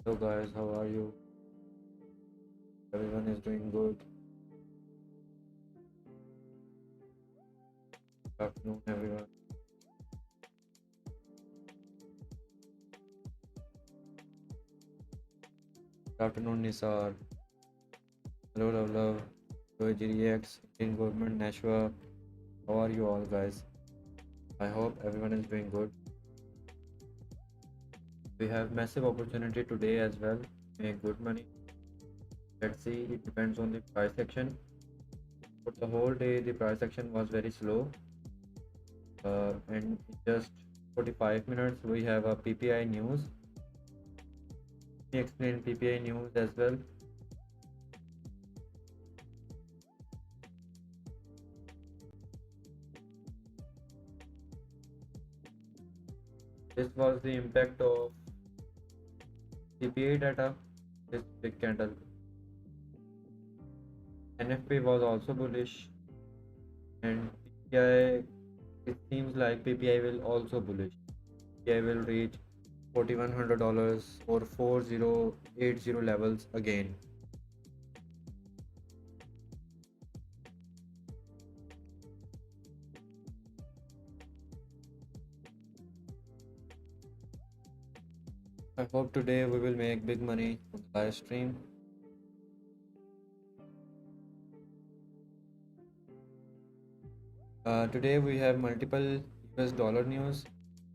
Hello guys, how are you? Everyone is doing good. Good afternoon, everyone. Good afternoon, Nisar. Hello, love. Hello, GDX, Indian government, Nashua. How are you all, guys? I hope everyone is doing good. We have massive opportunity today as well. Make good money. Let's see. It depends on the price action. For the whole day, the price action was very slow. And in just 45 minutes, we have a PPI news. Let me explain PPI news as well. This was the impact of CPI data, this big candle. NFP was also bullish, and PPI, it seems like PPI will also bullish. PPI will reach $4,100 or 4080 levels again. I hope today we will make big money on the live stream. Today we have multiple US dollar news.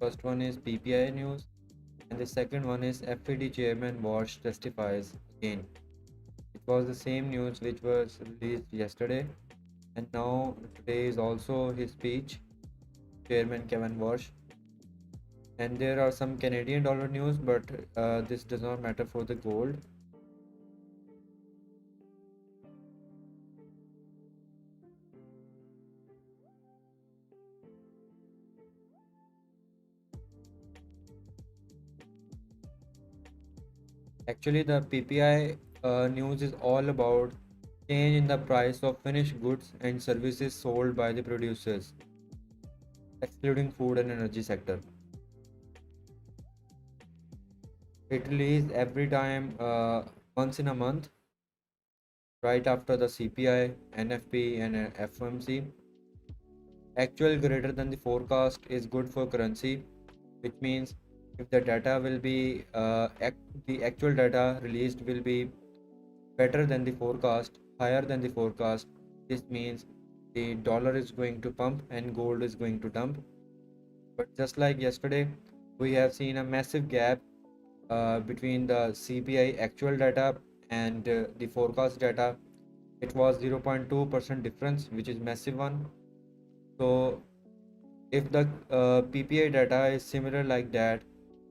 First one is PPI news, and the second one is FED chairman Walsh testifies again. It was the same news which was released yesterday, and now today is also his speech, Chairman Kevin Walsh. And there are some Canadian dollar news, but this does not matter for the gold. Actually, the PPI news is all about change in the price of finished goods and services sold by the producers, excluding food and energy sector. It released every time once in a month, right after the CPI, NFP, and FOMC. Actual greater than the forecast is good for currency, which means if the data will be the actual data released will be better than the forecast, higher than the forecast, this means the dollar is going to pump and gold is going to dump. But just like yesterday, we have seen a massive gap between the CPI actual data and the forecast data. It was 0.2% difference, which is massive one. So if the PPI data is similar like that,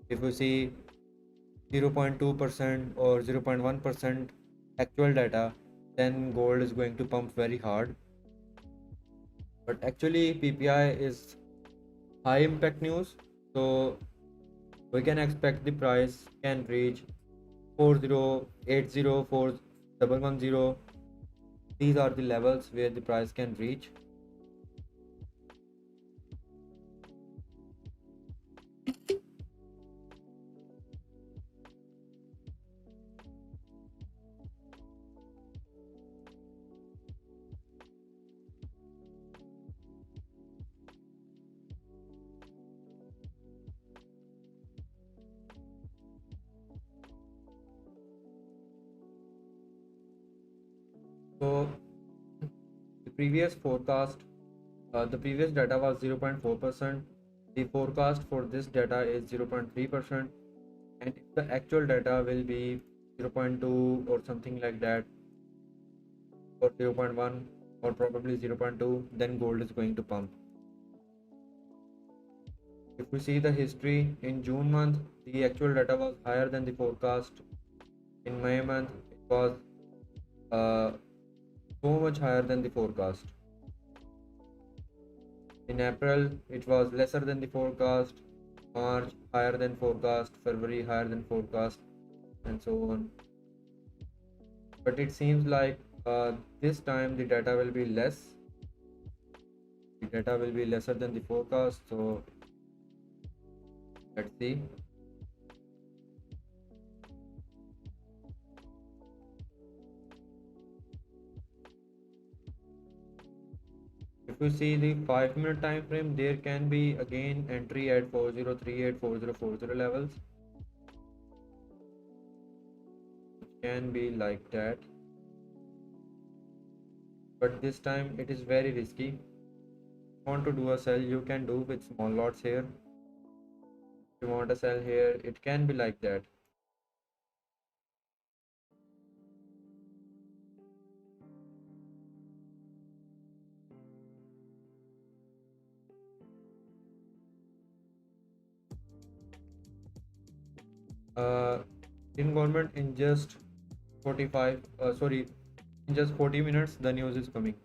if we see 0.2% or 0.1% actual data, then gold is going to pump very hard. But actually PPI is high impact news, so we can expect the price can reach 4080, 4110. These are the levels where the price can reach. So the previous forecast, the previous data was 0.4%. The forecast for this data is 0.3%, and if the actual data will be 0.2 or something like that, or 0.1 or probably 0.2, then gold is going to pump. If we see the history, in June month, the actual data was higher than the forecast. In May month, it was uh, so much higher than the forecast. In April, it was lesser than the forecast. March, higher than forecast. February, higher than forecast, and so on. But it seems like this time the data will be less. The data will be lesser than the forecast. So let's see. If you see the 5 minute time frame, there can be again entry at 4038 4040 levels. It can be like that, but this time it is very risky. If you want to do a sell, you can do with small lots here. If you want to sell here, it can be like that. uh, in government in just 45 sorry, in just 40 minutes the news is coming.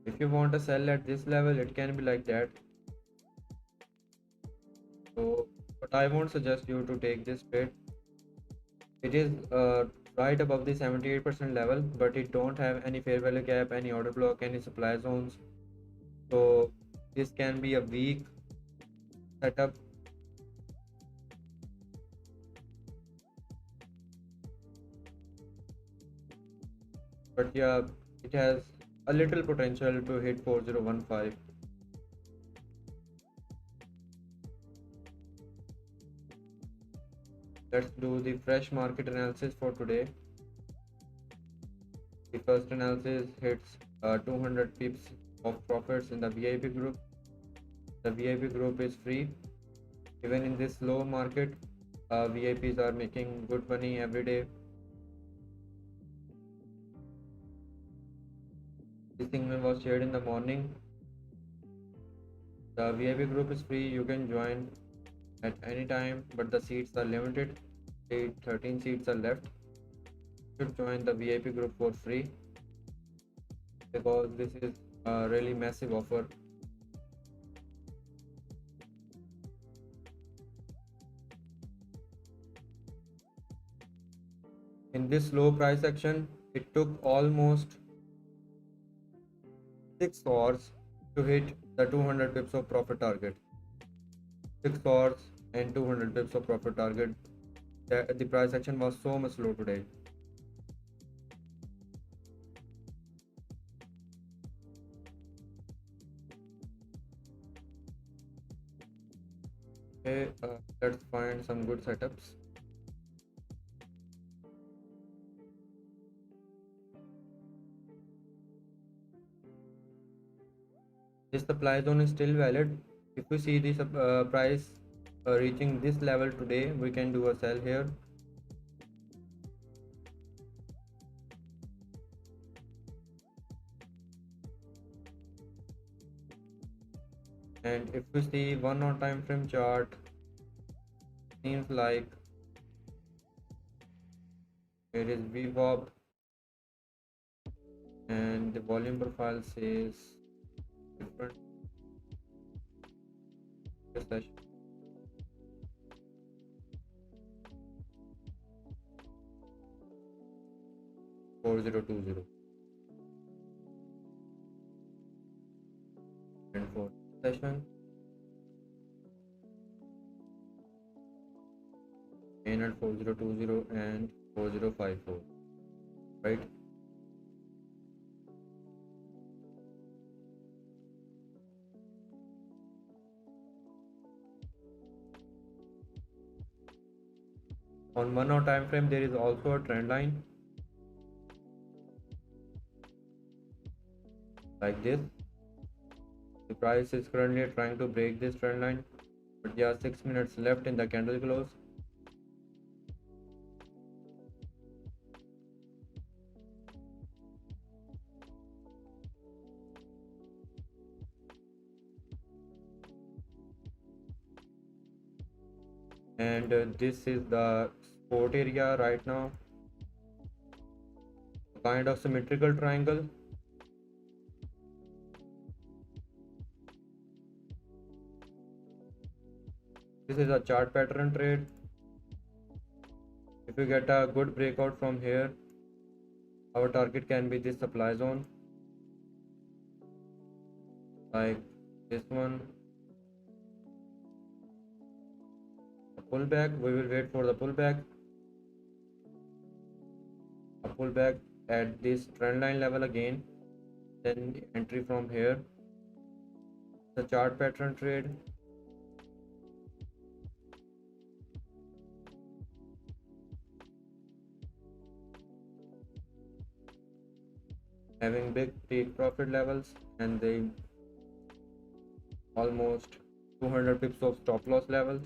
If you want to sell at this level, it can be like that. So but I won't suggest you to take this trade. It is right above the 78% level, but it don't have any fair value gap, any order block, any supply zones. So this can be a weak setup. But yeah, it has a little potential to hit 4015. Let's do the fresh market analysis for today. The first analysis hits 200 pips of profits in the VIP group. The VIP group is free. Even in this slow market, VIPs are making good money every day. This signal was shared in the morning. The VIP group is free. You can join at any time, but the seats are limited. 13 seats are left. You should join the VIP group for free because this is a really massive offer. In this low price action, it took almost 6 hours to hit the 200 pips of profit target. 6 hours and 200 pips of profit target. The price action was so much low today. Okay, let's find some good setups. This supply zone is still valid. If we see this price reaching this level today, we can do a sell here. And if we see 1 hour time frame chart, seems like there is VWAP and the volume profile says different session. Four zero two zero and for session in at 4020 and 4054, right? On 1 hour time frame, there is also a trend line like this. The price is currently trying to break this trend line, but there are 6 minutes left in the candle close. And this is the support area right now, a kind of symmetrical triangle. This is a chart pattern trade. If you get a good breakout from here, our target can be this supply zone like this one. A pullback, we will wait for the pullback. a pullback at this trend line level again, then entry from here. The chart pattern trade, having big take profit levels, and they almost 200 pips of stop loss levels.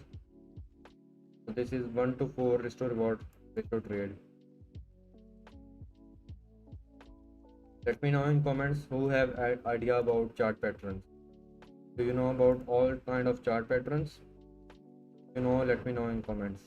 So this is 1 to 4 risk to reward ratio trade. Let me know in comments who have idea about chart patterns. Do you know about all kind of chart patterns? If you know, let me know in comments.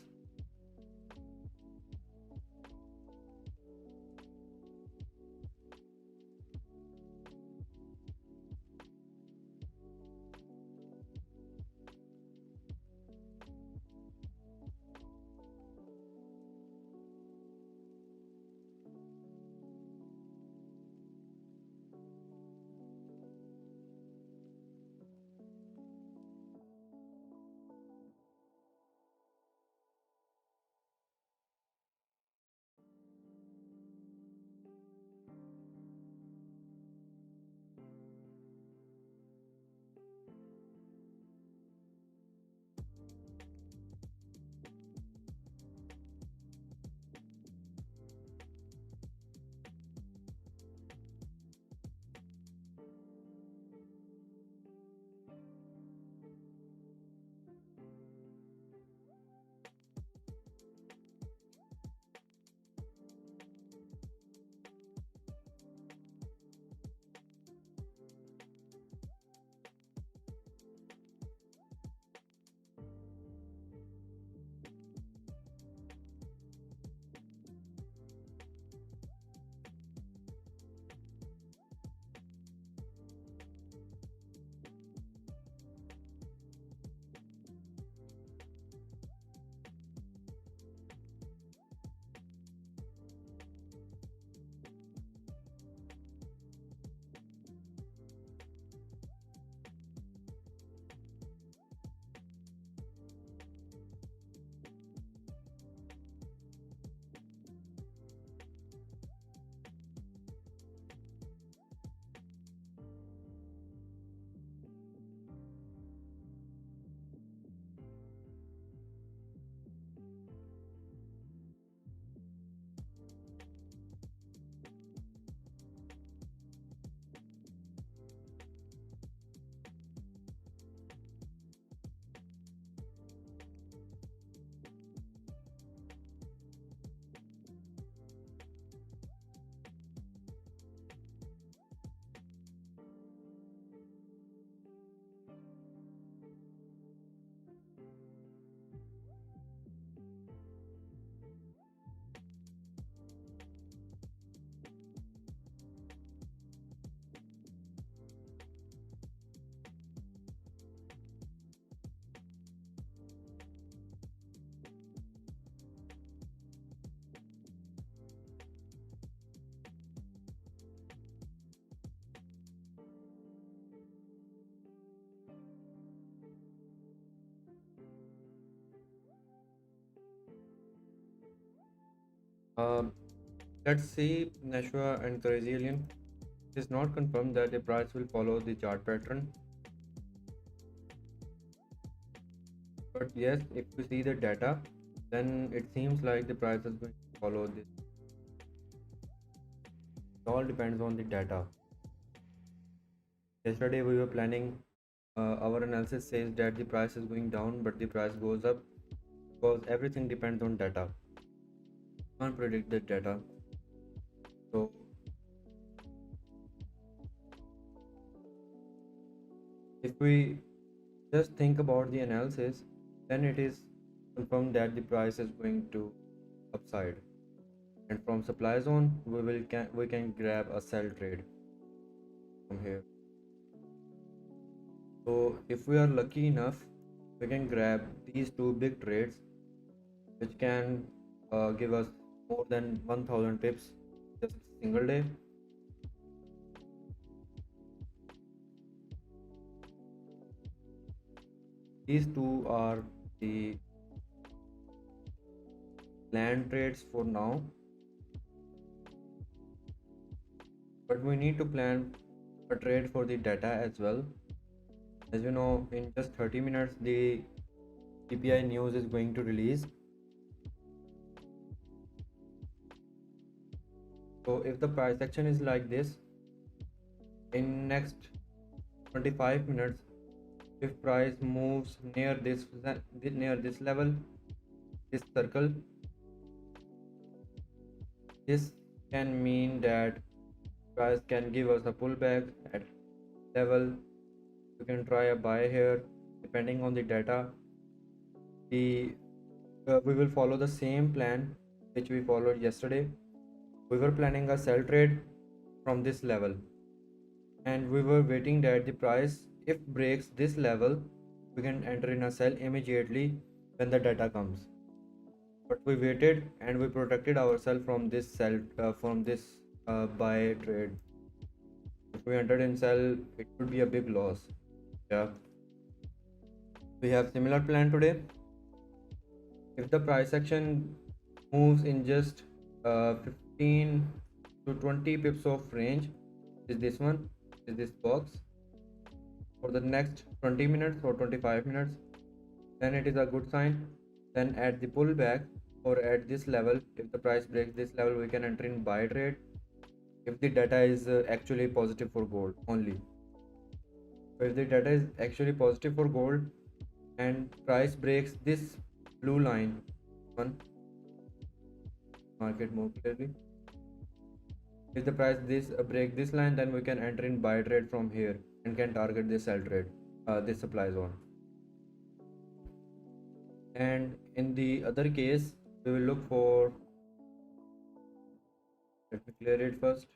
Um, let's see Nashua and Brazilian. It is not confirmed that the price will follow the chart pattern. But yes, if we see the data, then it seems like the price is going to follow this. It all depends on the data. Yesterday we were planning, our analysis says that the price is going down, but the price goes up because everything depends on data. Can't predict the data. So if we just think about the analysis, then it is confirmed that the price is going to upside. And from supply zone, we can grab a sell trade from here. So if we are lucky enough, we can grab these two big trades, which can give us more than 1000 pips just single day. These two are the planned trades for now. but we need to plan a trade for the data as well. As you know, in just 30 minutes the PPI news is going to release. So if the price action is like this, in next 25 minutes, if price moves near this level, this circle, this can mean that price can give us a pullback at level. You can try a buy here depending on the data. We will follow the same plan which we followed yesterday. We were planning a sell trade from this level, and we were waiting that the price, if breaks this level, we can enter in a sell immediately when the data comes. But we waited and we protected ourselves from this buy trade. If we entered in sell, it would be a big loss. Yeah, we have similar plan today. If the price action moves in just 15 to 20 pips of range, is this one, is this box, for the next 20 minutes or 25 minutes, then it is a good sign. Then at the pullback or at this level, if the price breaks this level, we can enter in buy trade if the data is actually positive for gold only. So if the data is actually positive for gold and price breaks this blue line, one, market more clearly, if the price break this line, then we can enter in buy trade from here and can target this sell trade, this supply zone. And in the other case, we will look for, let me clear it first.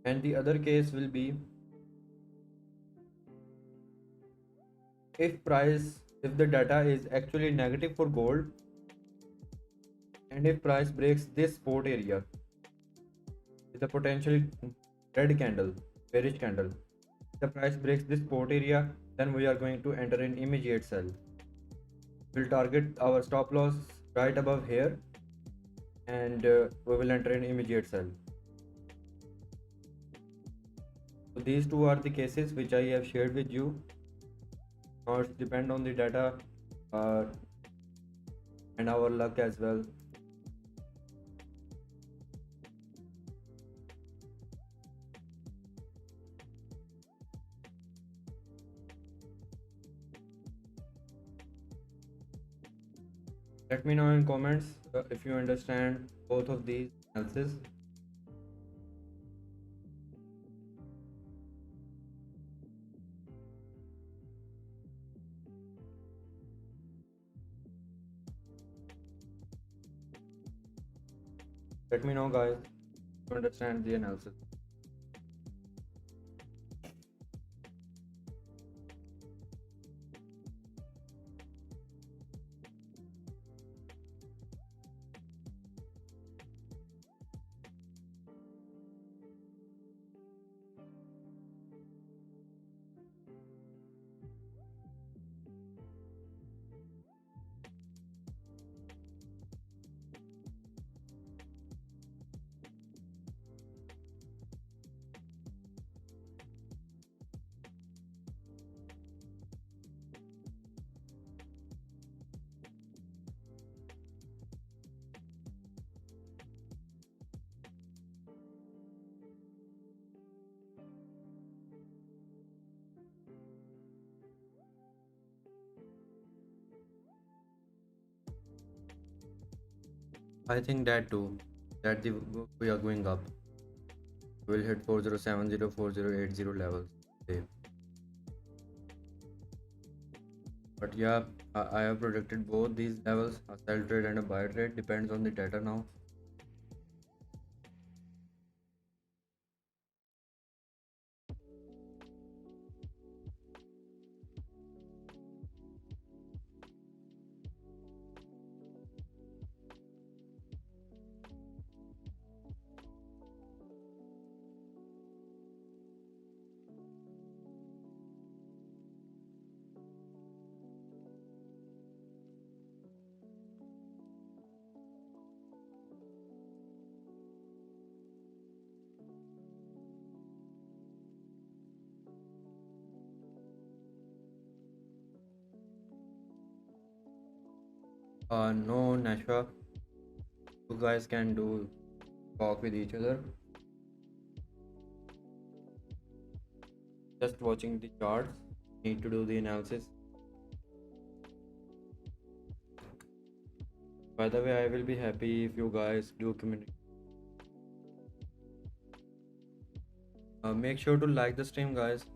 And the other case will be if the data is actually negative for gold, and if price breaks this support area with a potential red candle, bearish candle, if the price breaks this support area, then we are going to enter an immediate sell. We'll target our stop loss right above here, and we will enter an immediate sell. So these two are the cases which I have shared with you. Now it depends on the data uh, and our luck as well. Let me know in comments if you understand both of these analysis. Let me know, guys, if you understand the analysis. I think that too, that we are going up. We'll hit 4070, 4080 levels today. But yeah, I have predicted both these levels, a sell trade and a buy trade, depends on the data now. No, Nashwa, you guys can do talk with each other. Just watching the charts. Need to do the analysis. By the way, I will be happy if you guys do communicate. Make sure to like the stream, guys.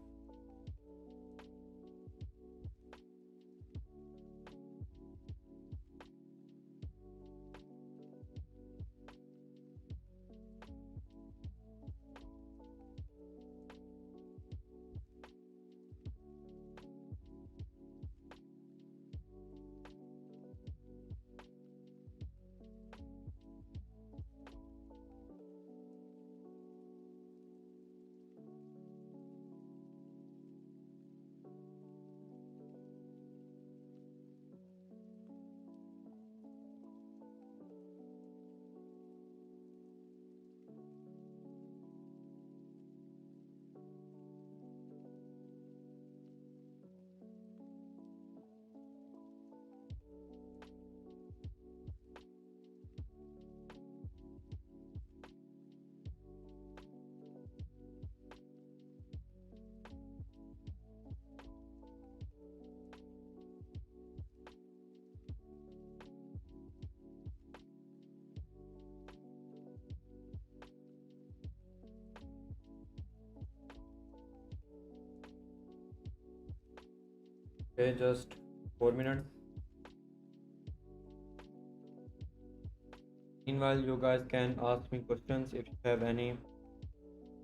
Okay, just 4 minutes. Meanwhile, you guys can ask me questions if you have any,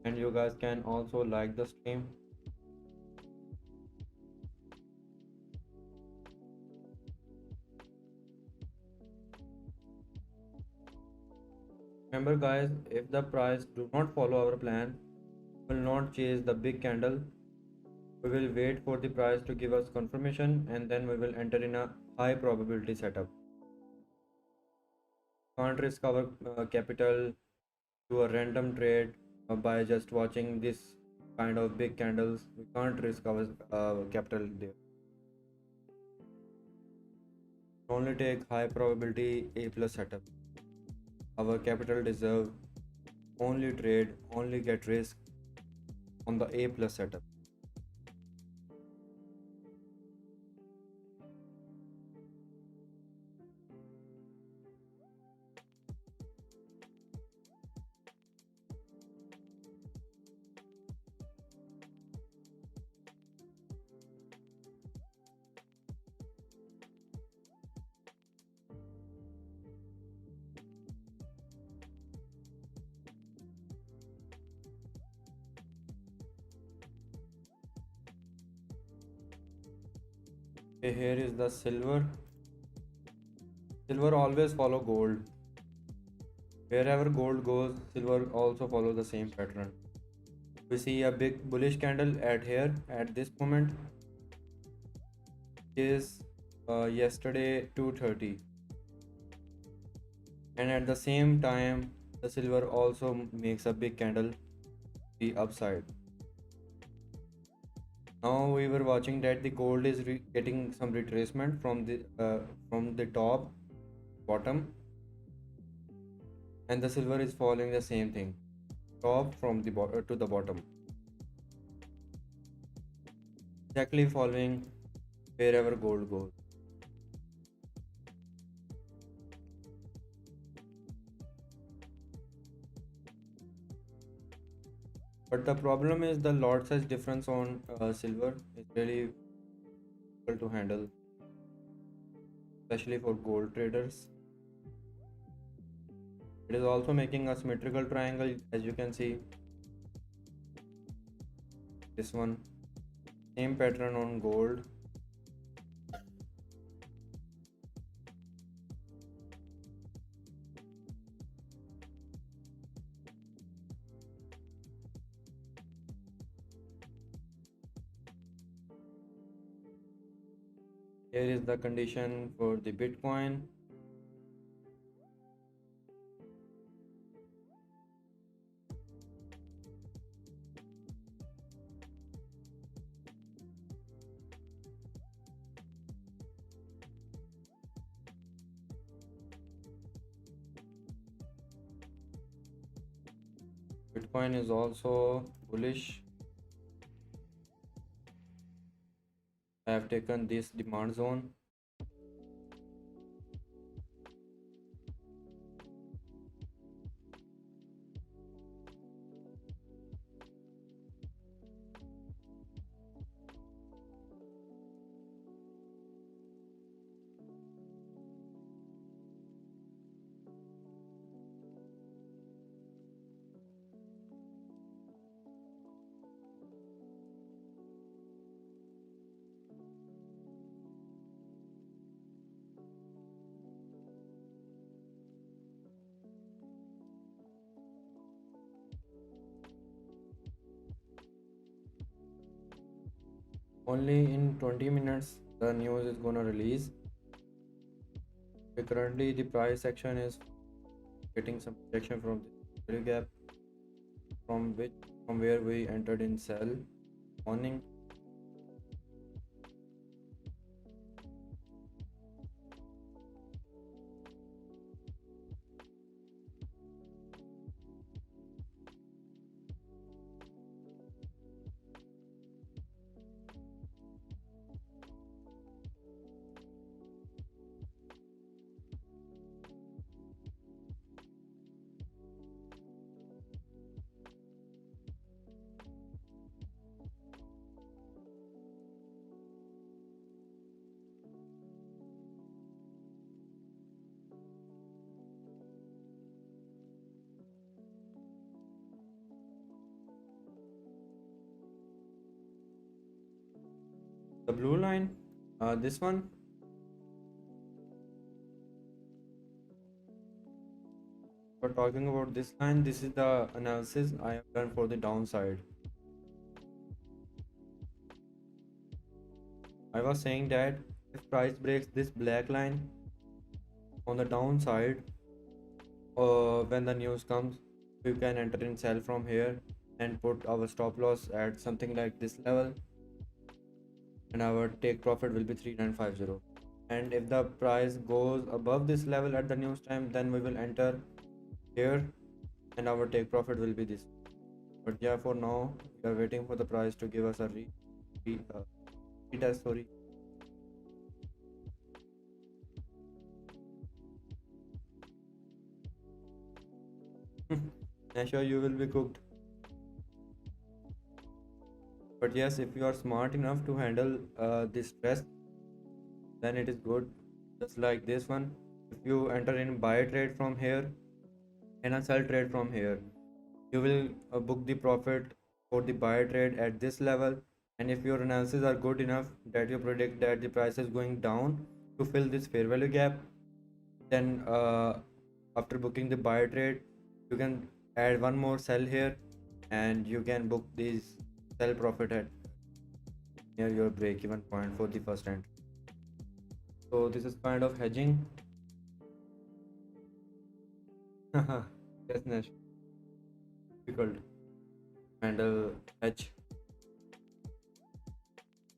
and you guys can also like the stream. Remember, guys, if the price do not follow our plan, we will not chase the big candle. We will wait for the price to give us confirmation, and then we will enter in a high probability setup. Can't risk our capital to a random trade by just watching this kind of big candles. We can't risk our capital there. Only take high probability A plus setup. Our capital deserve only trade, only get risk on the A plus setup. Okay, here is the silver. Silver always follow gold. Wherever gold goes, silver also follow the same pattern. We see a big bullish candle at here at this moment is yesterday 2:30, and at the same time the silver also makes a big candle the upside. Now we were watching that the gold is getting some retracement from the top bottom, and the silver is following the same thing, top from the to the bottom, exactly following wherever gold goes. But the problem is the lot size difference on silver is really difficult to handle, especially for gold traders. It is also making a symmetrical triangle, as you can see. This one, same pattern on gold. Here is the condition for the Bitcoin. Bitcoin is also bullish. I have taken this demand zone. Only in 20 minutes the news is gonna release. Currently the price action is getting some protection from the value gap from where we entered in sell morning. The blue line, this one, we're talking about this line. This is the analysis I have done for the downside. I was saying that if price breaks this black line on the downside, when the news comes, we can enter in sell from here and put our stop loss at something like this level, and our take profit will be 3950. And if the price goes above this level at the news time, then we will enter here and our take profit will be this. But yeah, for now we are waiting for the price to give us a retest. Sorry. I'm sure you will be cooked. But yes, if you are smart enough to handle this stress, then it is good. Just like this one, if you enter in buy trade from here and a sell trade from here, you will book the profit for the buy trade at this level. And if your analysis are good enough that you predict that the price is going down to fill this fair value gap, then after booking the buy trade, you can add one more sell here and you can book this sell profit at near your break even point for the first entry. So this is kind of hedging. Yes, Nash. Difficult. Handle hedge.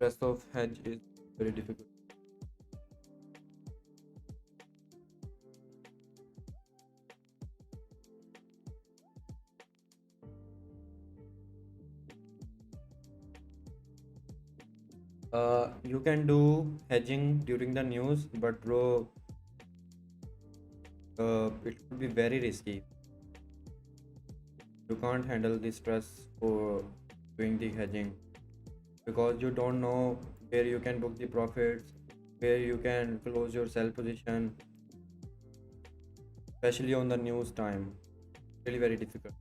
Rest of hedge is very difficult. You can do hedging during the news, but bro, it would be very risky. You can't handle the stress for doing the hedging because you don't know where you can book the profits, where you can close your sell position, especially on the news time. Really very difficult.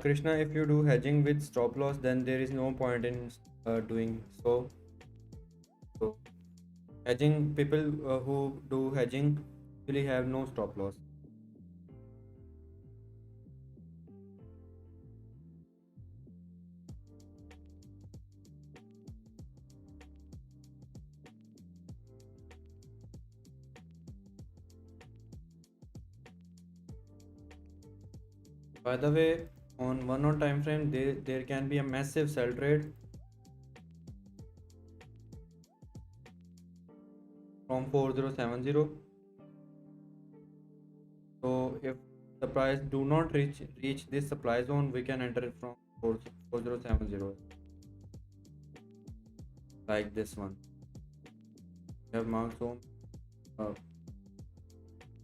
Krishna, if you do hedging with stop loss, then there is no point in doing so. So hedging, people who do hedging really have no stop loss. By the way, on 1 hour time frame, there can be a massive sell trade from 4070. So So if the price do not reach this supply zone, we can enter it from 4070, like this one. We have marked zone uh,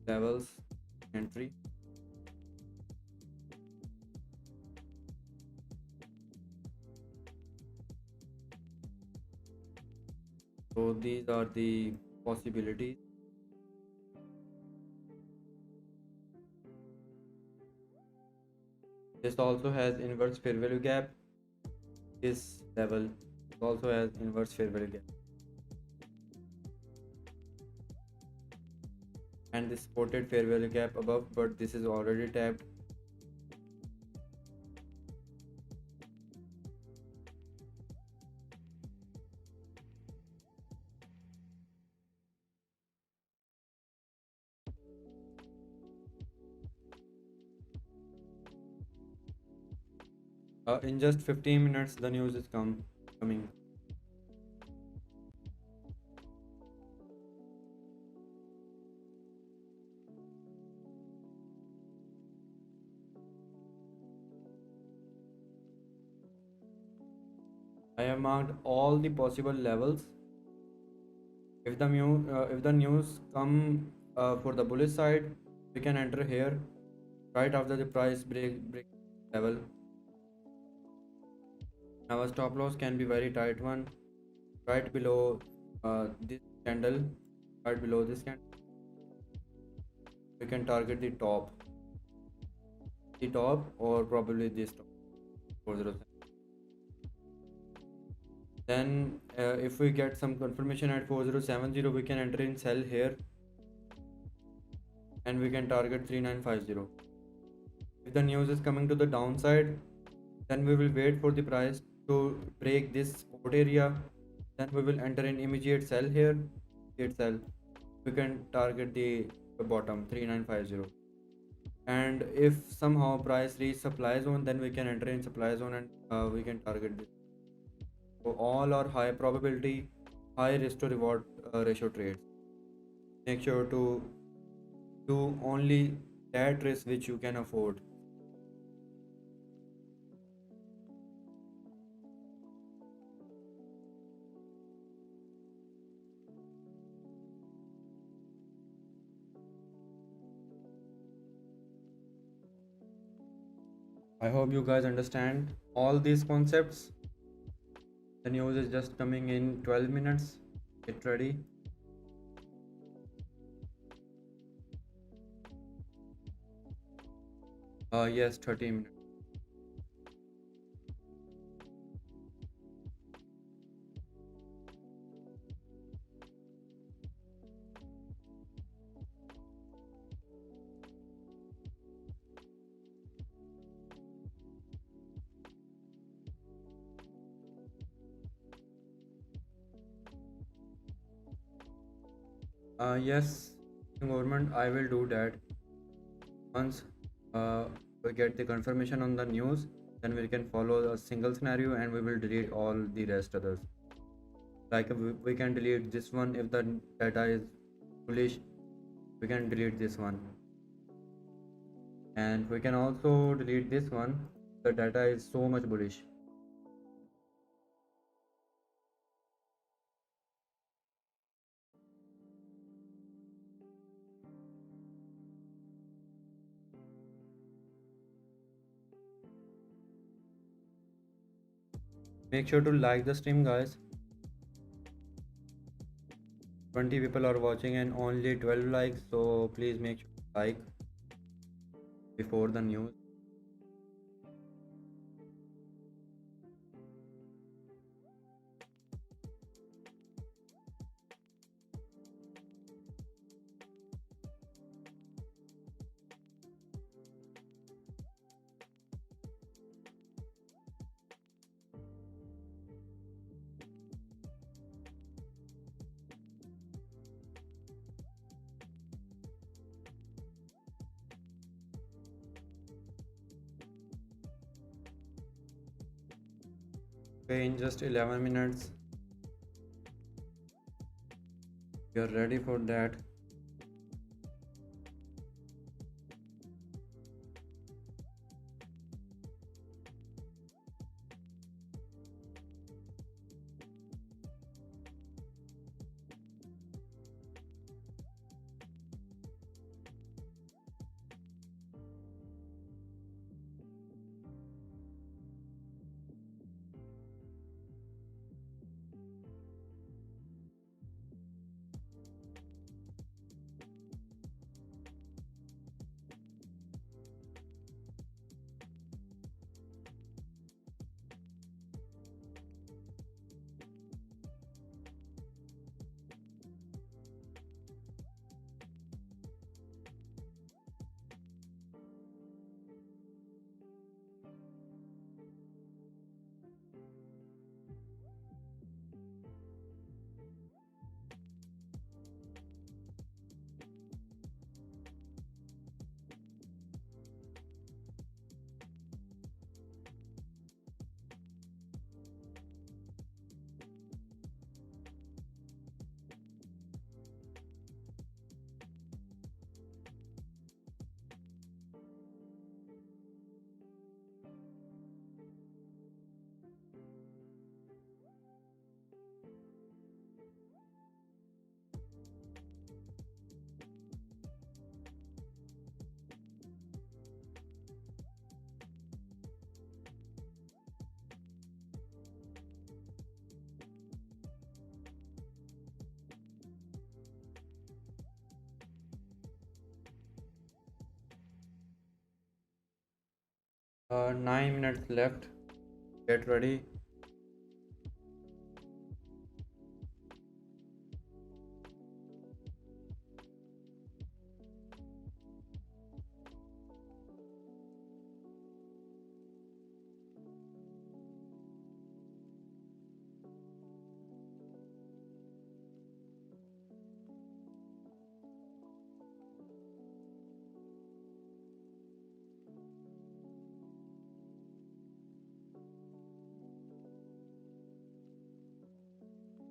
levels entry. So these are the possibilities. This also has inverse fair value gap. This level also has inverse fair value gap. And this supported fair value gap above, but this is already tapped. In just 15 minutes, the news is coming. I have marked all the possible levels. If the news come for the bullish side, we can enter here right after the price break level. Our stop loss can be very tight one, right below this candle, right below this candle. We can target the top, or probably this top, 407. Then if we get some confirmation at 4070, we can enter in sell here, and we can target 3950. If the news is coming to the downside, then we will wait for the price to break this support area. Then we will enter an immediate sell here. Sell, we can target the bottom 3950. And if somehow price reach supply zone, then we can enter in supply zone, and we can target this. So all are high probability, high risk to reward ratio trades. Make sure to do only that risk which you can afford. I hope you guys understand all these concepts. The news is just coming in 12 minutes. Get ready. Yes, 30 minutes. Yes, government, I will do that. Once uh, we get the confirmation on the news, then we can follow a single scenario and we will delete all the rest others. Like we can delete this one if the data is bullish. We can delete this one, and we can also delete this one. The data is so much bullish. Make sure to like the stream, guys. 20 people are watching and only 12 likes, so please make sure to like before the news. Okay, in just 11 minutes, we are ready for that. 9 minutes left. Get ready.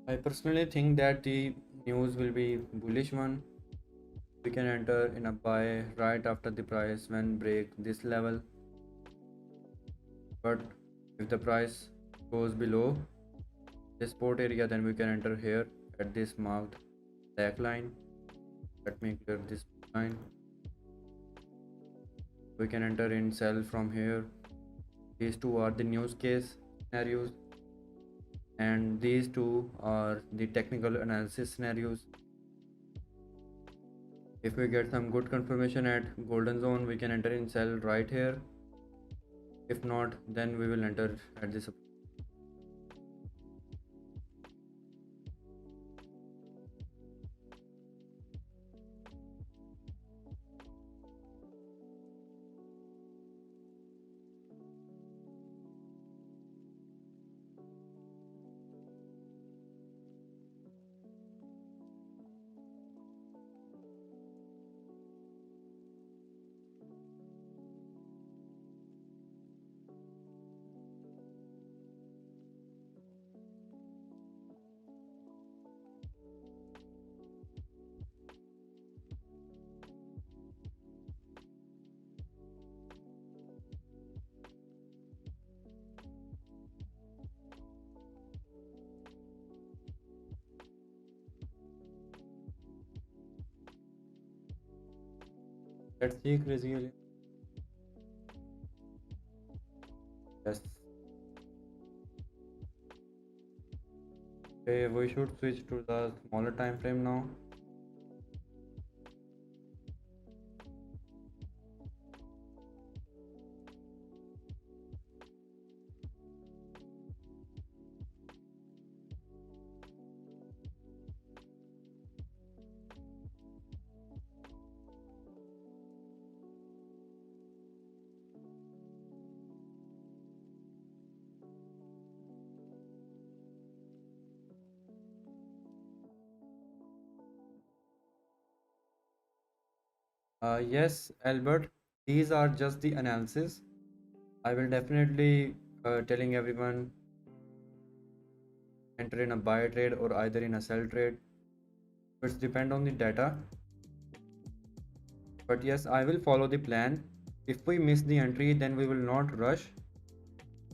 I personally think that the news will be bullish one. We can enter in a buy right after the price when break this level. But if the price goes below this support area, then we can enter here at this marked black line. Let me clear this line. We can enter in sell from here. These two are the news case scenarios, and these two are the technical analysis scenarios. If we get some good confirmation at golden zone, we can enter in sell right here. If not, then we will enter at this. Let's see crazy. Yes. Okay, we should switch to the smaller time frame now. Yes, Albert, these are just the analysis. I will definitely telling everyone enter in a buy trade or either in a sell trade. It's depend on the data. But yes, I will follow the plan. If we miss the entry, then we will not rush.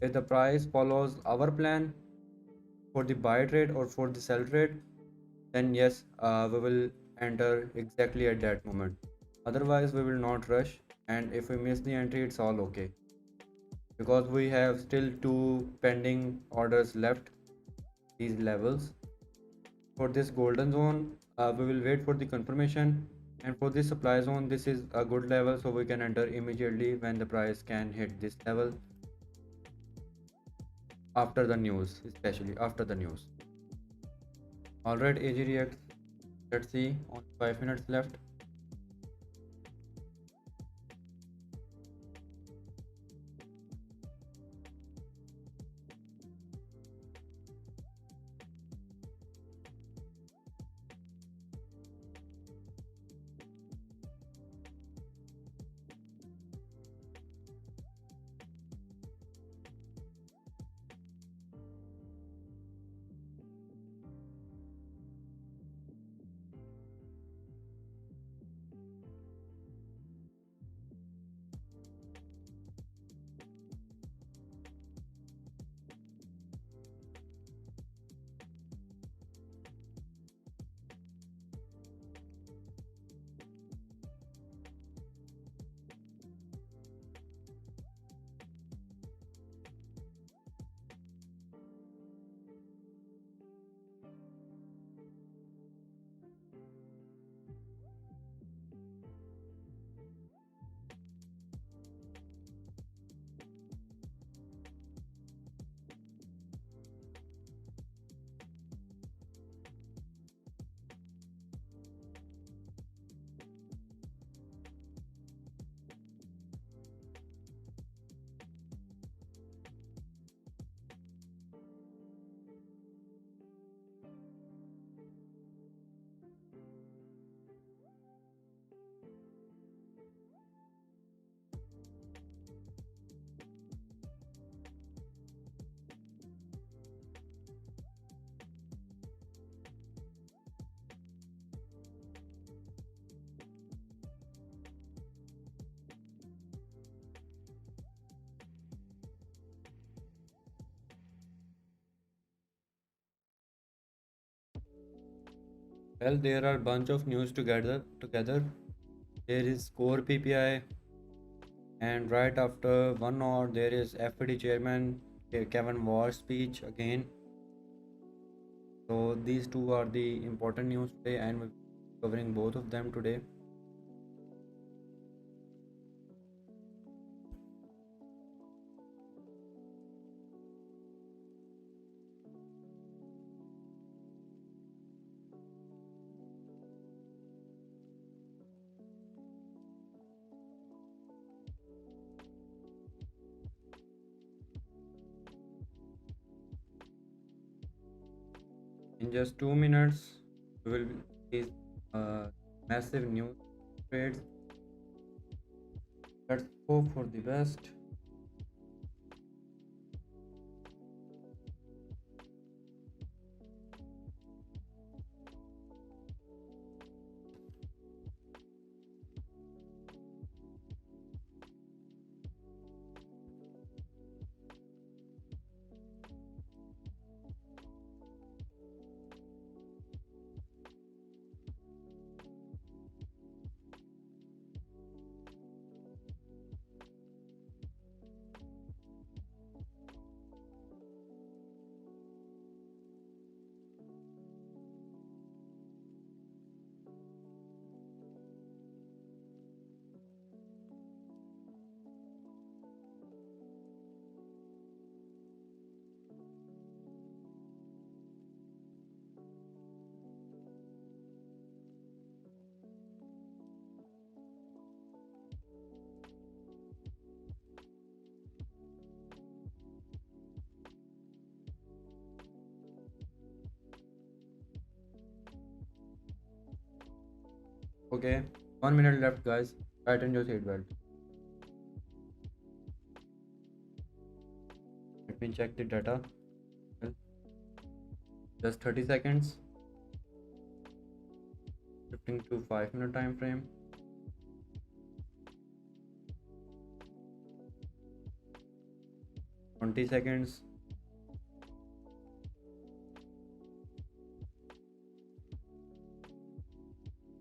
If the price follows our plan for the buy trade or for the sell trade, then yes, we will enter exactly at that moment. Otherwise, we will not rush. And if we miss the entry, it's all okay. Because we have still two pending orders left, these levels. For this golden zone, we will wait for the confirmation, and for this supply zone, this is a good level, so we can enter immediately when the price can hit this level after the news, especially after the news. All right, AG reacts. Let's see, on 5 minutes left. Well, there are bunch of news together. There is core PPI, and right after 1 hour there is FED chairman Kevin Walsh speech again. So these two are the important news today, and we're covering both of them today. In just 2 minutes, we will see massive news trades. Let's hope for the best. Okay, 1 minute left, guys. Tighten your seatbelt. Let me check the data. Well, just 30 seconds. Shifting to 5 minute time frame. 20 seconds.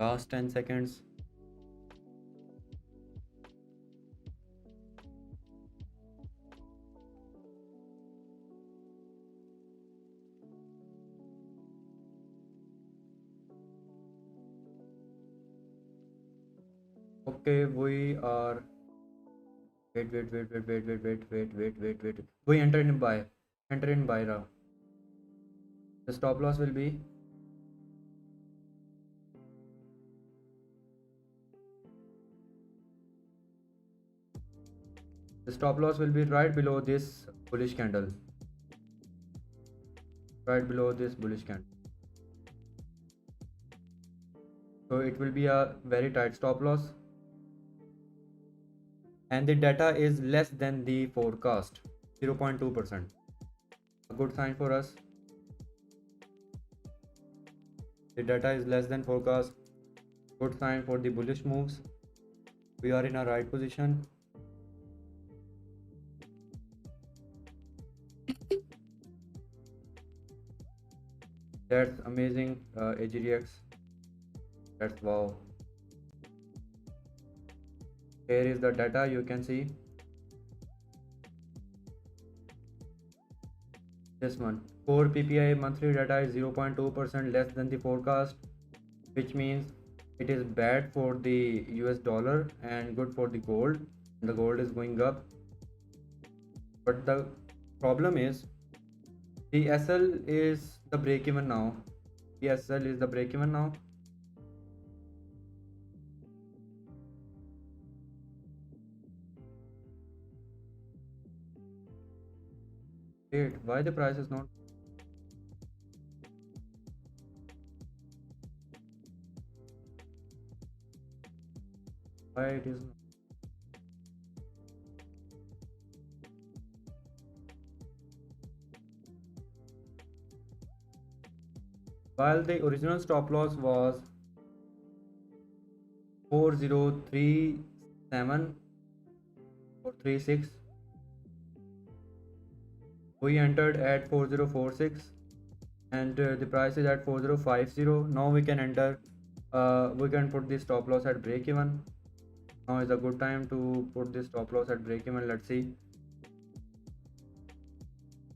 Last 10 seconds. Okay, we are. Wait. We enter in buy. Enter in buy now. The stop loss will be. The stop loss will be right below this bullish candle. Right below this bullish candle. So it will be a very tight stop loss. And the data is less than the forecast, 0.2%. A good sign for us. The data is less than forecast. Good sign for the bullish moves. We are in a right position. That's amazing, AGDX. That's wow. Here is the data, you can see. This one. Core PPI monthly data is 0.2% less than the forecast, which means it is bad for the US dollar and good for the gold. The gold is going up. But the problem is the SL is the break even now. The SL is the break even now. Wait, why the price is not? Why it is not? While the original stop loss was 4037 or 36, we entered at 4046. and the price is at 4050. Now we can enter, we can put the stop loss at break even. Now is a good time to put the stop loss at break even. Let's see,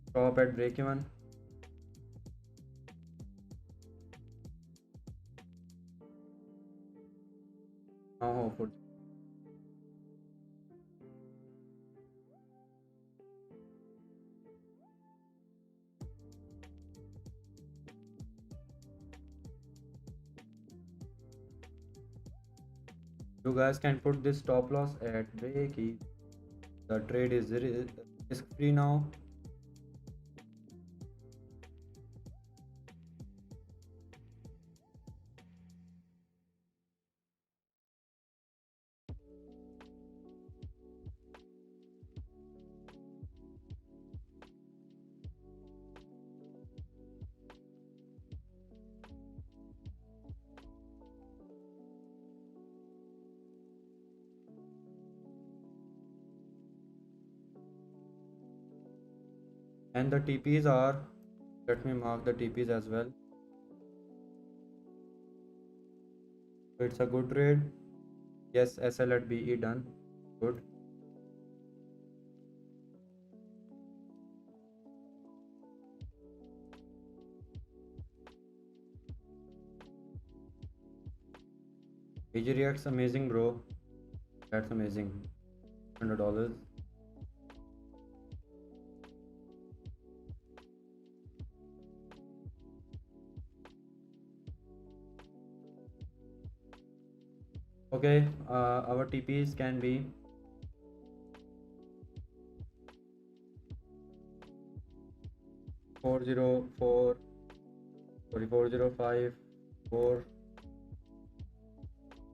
stop at break even. Now hopefully you guys can put this stop loss at break even. The trade is risk free now. And the TPs are, let me mark the TPs as well. It's a good trade. Yes, SL at BE done. Good. AG reacts amazing, bro. That's amazing. $100. Okay, our TPs can be 404, sorry, 405, 4,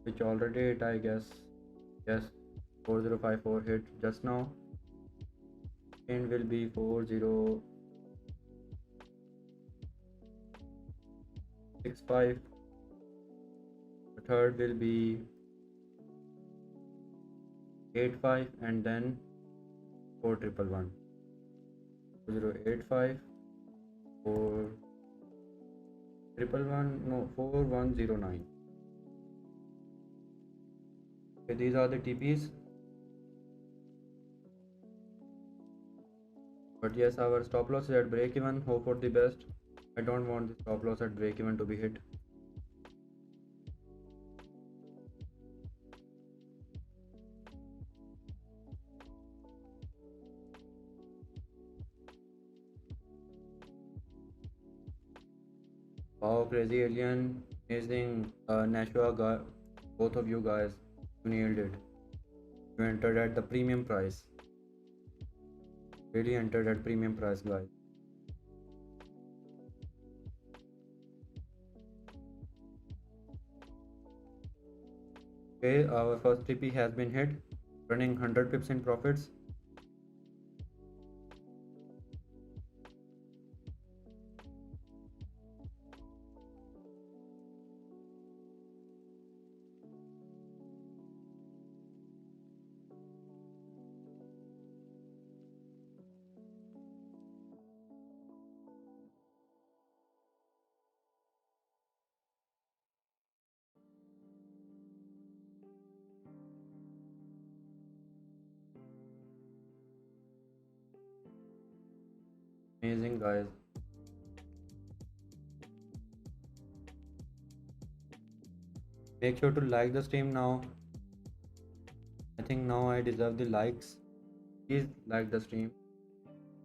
which already hit, I guess. Yes, 4054 hit just now. And will be 4065. The third will be 85, and then 4111. 4085, 4111, no, 4109. Okay, these are the TPs. But yes, our stop loss is at break even. Hope for the best. I don't want the stop loss at break even to be hit. Wow, crazy alien, amazing, Nashua guy, both of you guys, you nailed it. You entered at the premium price. Really entered at premium price, guys. Okay, our first TP has been hit, running 100 pips in profits. Amazing, guys. Make sure to like the stream now. I think now I deserve the likes. Please like the stream.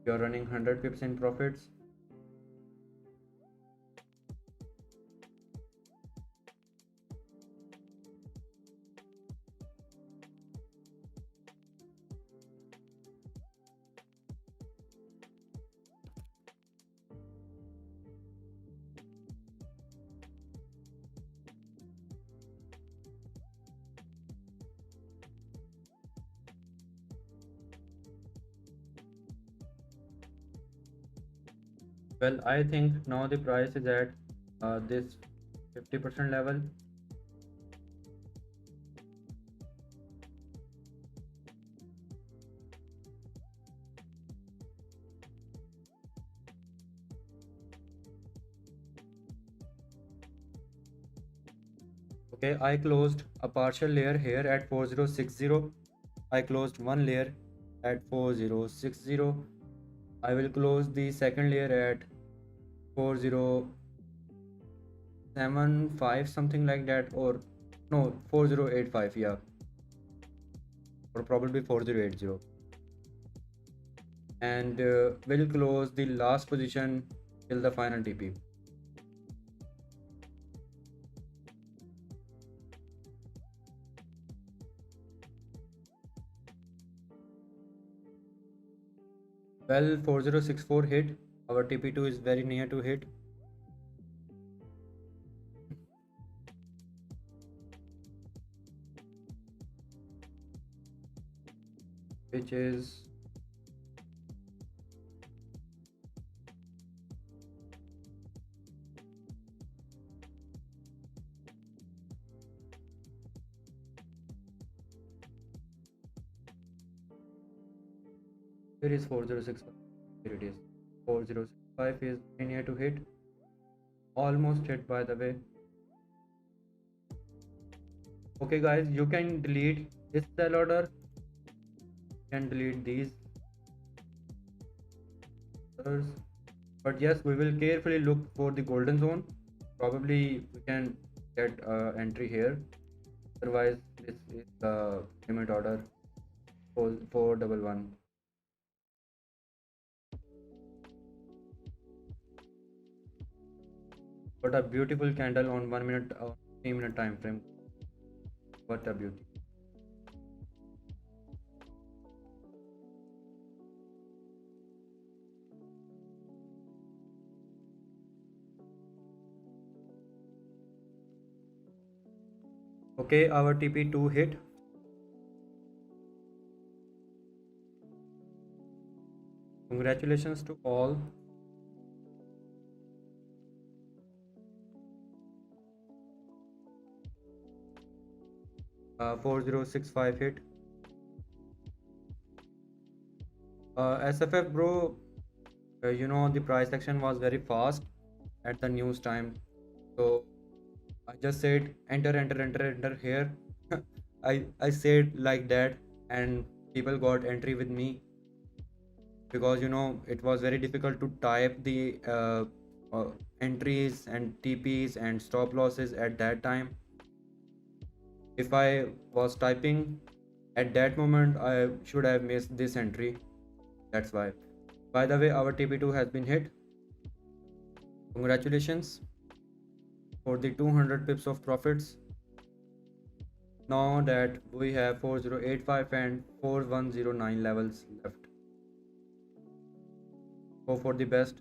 You're running 100 pips in profits. Well, I think now the price is at this 50% level. Okay, I closed a partial layer here at 4060. I closed one layer at 4060. I will close the second layer at 4075, something like that, or no, 4085, yeah, or probably 4080. And we'll close the last position till the final TP. Well, 4064 hit. Our TP2 is very near to hit. Which is here is 4065. Here it is. 4065 is very near to hit. Almost hit, by the way. Okay, guys, you can delete this sell order. You can delete these orders. But yes, we will carefully look for the golden zone. Probably we can get entry here. Otherwise, this is the limit order 411. What a beautiful candle on 1 minute, 3 minute time frame. What a beauty. Okay, our TP2 hit. Congratulations to all. Uh, 4065 hit. SFF bro, you know the price action was very fast at the news time. So I just said enter, enter, enter, enter here. I said like that, and people got entry with me because you know it was very difficult to type the uh, entries and TPs and stop losses at that time. If I was typing at that moment, I should have missed this entry. That's why. By the way, our TP2 has been hit. Congratulations for the 200 pips of profits. Now that we have 4085 and 4109 levels left. Hope for the best.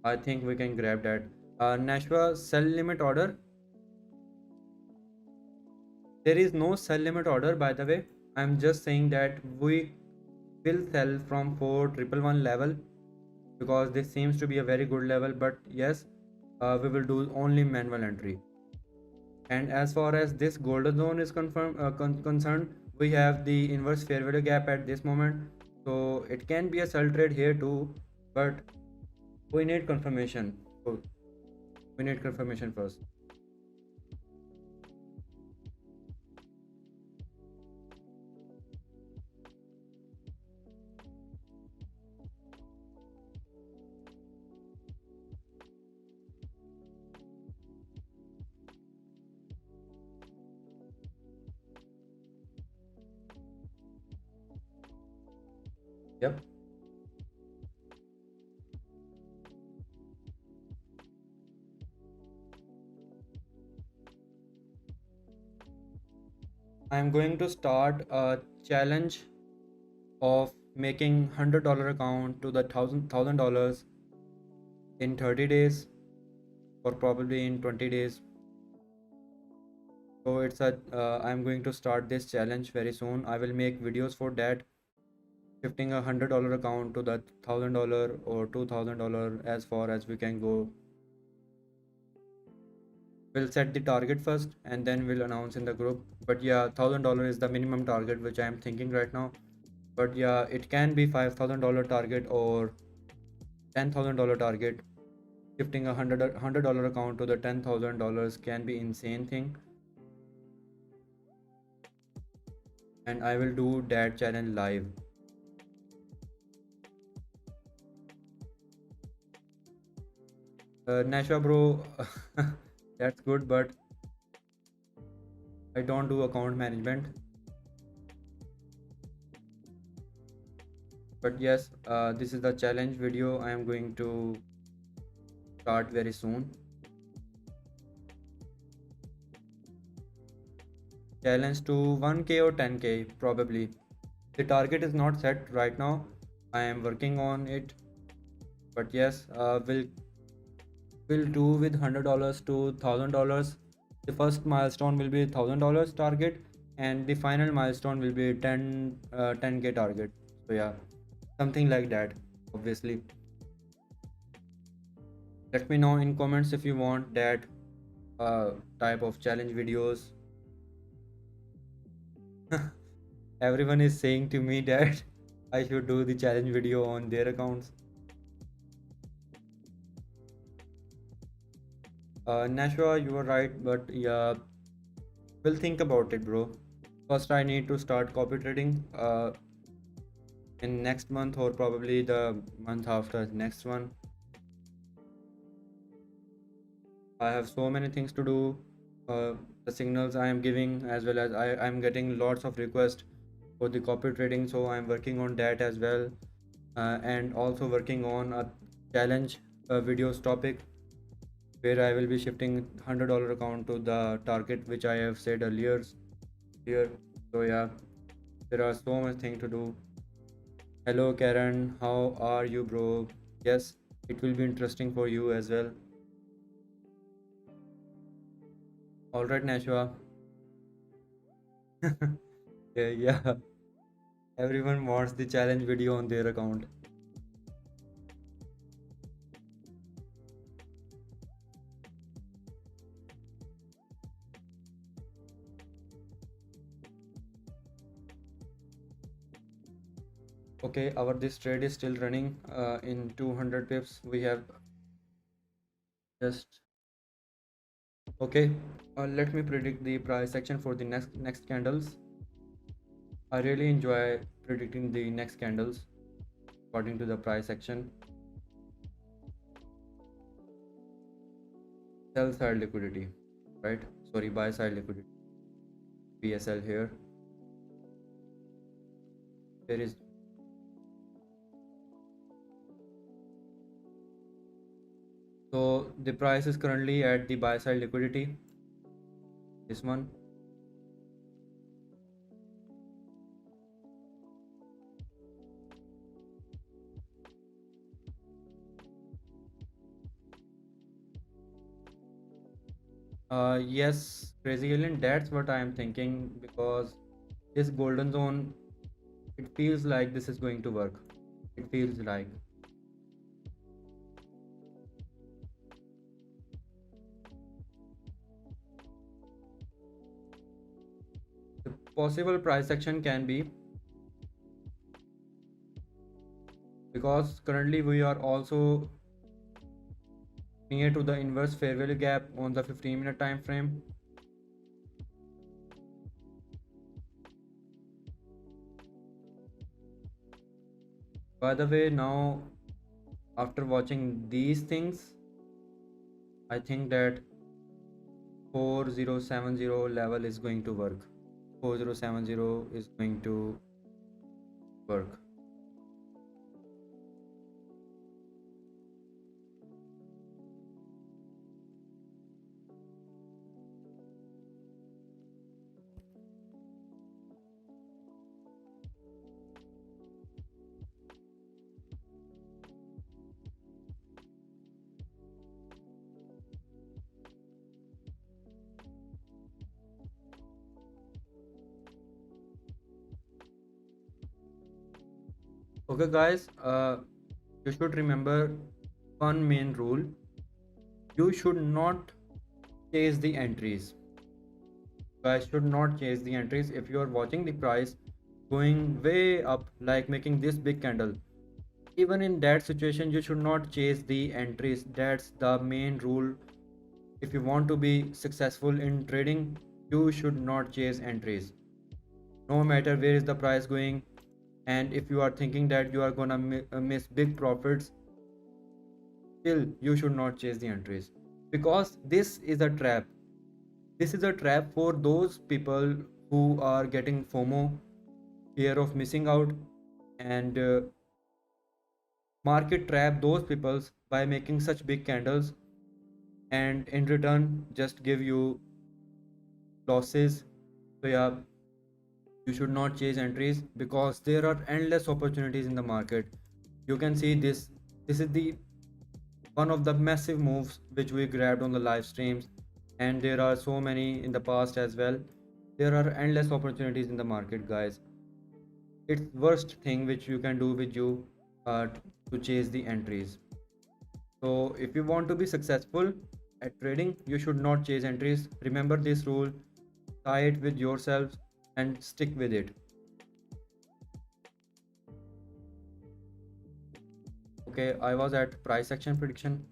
I think we can grab that. Nashua sell limit order. There is no sell limit order, by the way. I'm just saying that we will sell from 4111 level because this seems to be a very good level. But yes, we will do only manual entry. And as far as this golden zone is concerned, we have the inverse fair value gap at this moment. So it can be a sell trade here too, but we need confirmation. So we need confirmation first. Yep. I'm going to start a challenge of making $100 account to the $1,000 in 30 days or probably in 20 days. So it's a I'm going to start this challenge very soon. I will make videos for that, shifting a $100 account to the $1,000 or $2,000 as far as we can go. We'll set the target first and then we'll announce in the group. But yeah, $1,000 is the minimum target which I am thinking right now. But yeah, it can be $5,000 target or $10,000 target. Shifting a $100 account to the $10,000 can be insane thing. and I will do that challenge live. Nashua bro, that's good, but I don't do account management. But yes, this is the challenge video I am going to start very soon. Challenge to 1k or 10k probably. The target is not set right now. I am working on it. But yes, we'll do with $100 to $1,000. The first milestone will be $1,000 target, and the final milestone will be 10k target. So yeah, something like that. Obviously, let me know in comments if you want that type of challenge videos. Everyone is saying to me that I should do the challenge video on their accounts. Nashua, you are right, but yeah, we'll think about it, bro. First, I need to start copy trading in next month or probably the month after next one. I have so many things to do. The signals I am giving, as well as I'm getting lots of requests for the copy trading, so I'm working on that as well, and also working on a challenge videos topic where I will be shifting $100 account to the target which I have said earlier here. So yeah, there are so much things to do. Hello Karen, how are you, bro? Yes, it will be interesting for you as well. All right, Nashua. Yeah, yeah. Everyone wants the challenge video on their account. Okay, our this trade is still running in 200 pips. We have just okay. Let me predict the price action for the next candles. I really enjoy predicting the next candles according to the price action. Sell side liquidity, right? Sorry, buy side liquidity. PSL here. There is so the price is currently at the buy side liquidity. This one. Yes, crazy alien. That's what I am thinking because this golden zone, it feels like this is going to work. It feels like the possible price action can be because currently we are also near to the inverse fair value gap on the 15-minute time frame. By the way, now after watching these things, I think that 4070 level is going to work. 4070 is going to work. Okay, guys, you should remember one main rule. You should not chase the entries. Guys should not chase the entries. If you are watching the price going way up, like making this big candle, even in that situation, you should not chase the entries. That's the main rule. If you want to be successful in trading, you should not chase entries. no matter where is the price going. And if you are thinking that you are gonna miss big profits, still you should not chase the entries, because this is a trap. This is a trap for those people who are getting FOMO, fear of missing out. And market trap those peoples by making such big candles, and in return just give you losses. So yeah, you should not chase entries, because there are endless opportunities in the market. You can see this is the one of the massive moves which we grabbed on the live streams, and there are so many in the past as well. There are endless opportunities in the market, guys. It's worst thing which you can do with you, uh, to chase the entries. So if you want to be successful at trading, you should not chase entries. Remember this rule, tie it with yourselves, and stick with it. Okay, I was at price action prediction.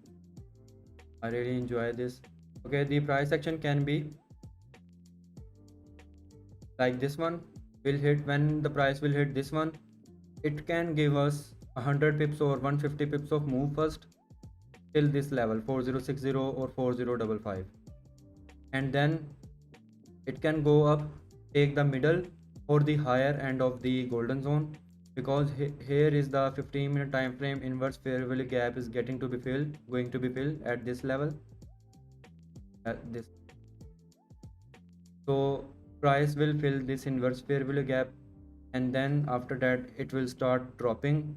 I really enjoy this. Okay, the price action can be like this one. Will hit when the price will hit this one. It can give us 100 pips or 150 pips of move first till this level 4060 or 4055, and then it can go up, take the middle or the higher end of the golden zone, because here is the 15-minute time frame inverse fair value gap is getting to be filled, going to be filled at this level, at this. So price will fill this inverse fair value gap, and then after that it will start dropping,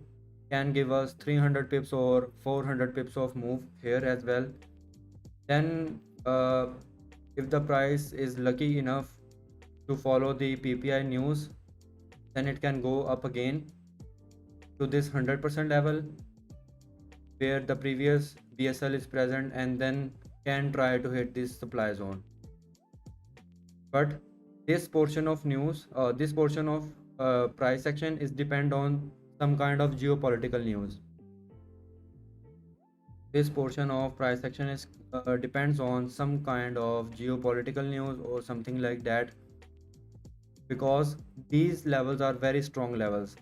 can give us 300 pips or 400 pips of move here as well. Then if the price is lucky enough to follow the PPI news, then it can go up again to this 100% level where the previous BSL is present, and then can try to hit this supply zone. But this portion of news, this portion of price action is depend on some kind of geopolitical news. This portion of price action is depends on some kind of geopolitical news or something like that, because these levels are very strong levels.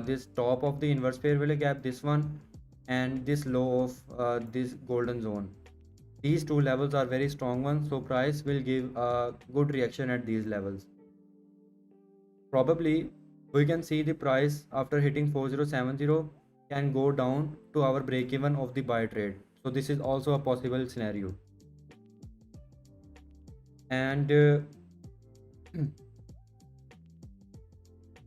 This top of the inverse fair value gap, this one, and this low of this golden zone, these two levels are very strong ones, so price will give a good reaction at these levels. Probably we can see the price after hitting 4070 can go down to our break even of the buy trade, so this is also a possible scenario. And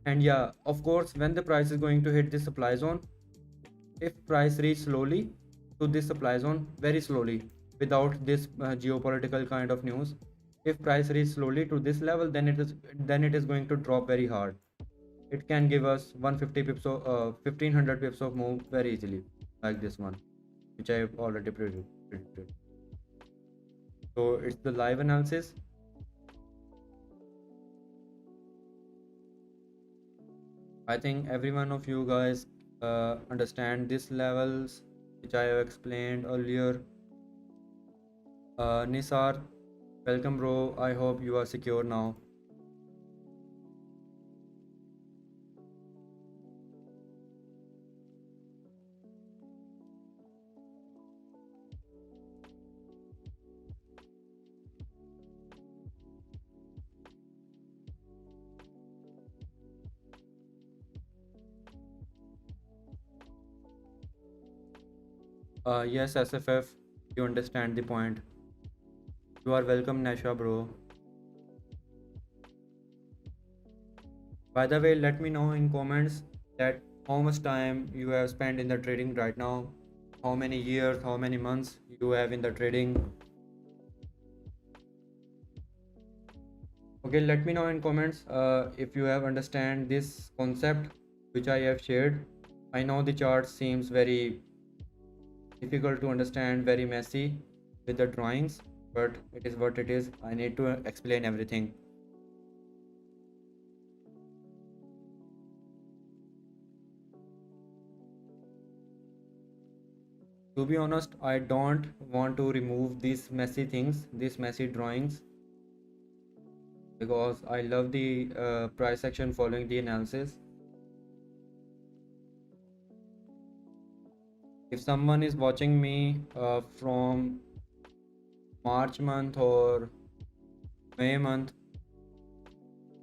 and yeah, of course, when the price is going to hit the supply zone, if price reach slowly to this supply zone, very slowly, without this geopolitical kind of news, if price reach slowly to this level, then it is going to drop very hard. It can give us 150 pips or 1500 pips of move very easily, like this one, which I have already predicted. So it's the live analysis. I think every one of you guys understand these levels which I have explained earlier. Nisar, welcome bro. I hope you are secure now. Yes, SFF, you understand the point. You are welcome, Nasha bro. By the way, let me know in comments that how much time you have spent in the trading right now, how many years, how many months you have in the trading. Okay, let me know in comments if you have understand this concept which I have shared. I know the chart seems very difficult to understand, very messy with the drawings, but it is what it is. I need to explain everything. To be honest, I don't want to remove these messy things, these messy drawings. because I love the price action following the analysis. If someone is watching me from March month or May month,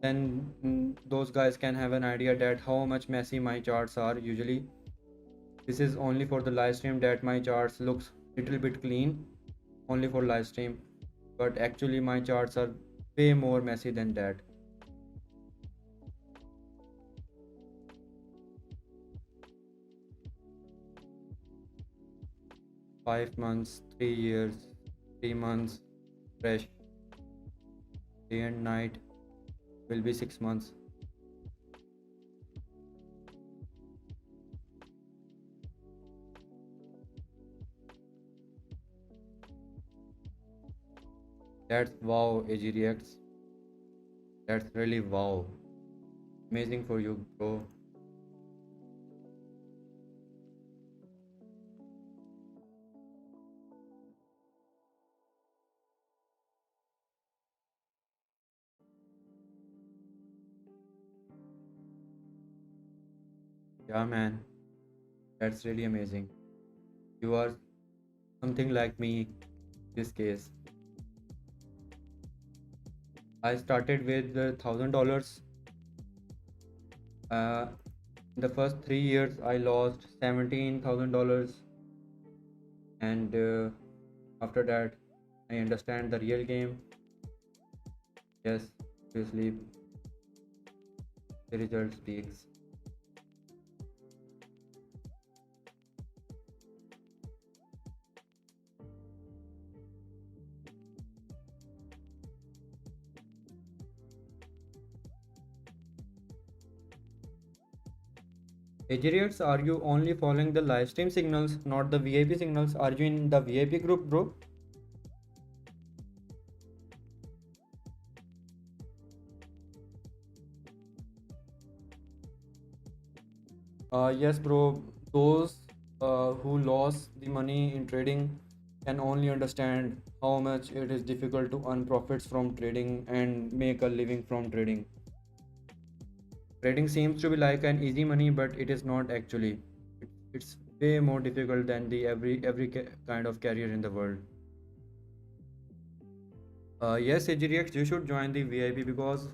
then those guys can have an idea that how much messy my charts are usually. This is only for the live stream that my charts looks little bit clean, only for live stream, but actually my charts are way more messy than that. 5 months, 3 years, 3 months, fresh, day and night will be 6 months. That's wow, AG reacts. That's really wow. Amazing for you, bro. Yeah, man. That's really amazing. You are something like me this case. I started with $1,000. Uh, in the first 3 years, I lost $17,000, and after that, I understand the real game. Yes, obviously, the result speaks. Adrians, are you only following the live stream signals, not the VIP signals? Are you in the VIP group, bro? Yes, bro. Those who lost the money in trading can only understand how much it is difficult to earn profits from trading and make a living from trading. Trading seems to be like an easy money, but it is not actually. It's way more difficult than the every kind of career in the world. Yes, AGRX, you should join the VIP because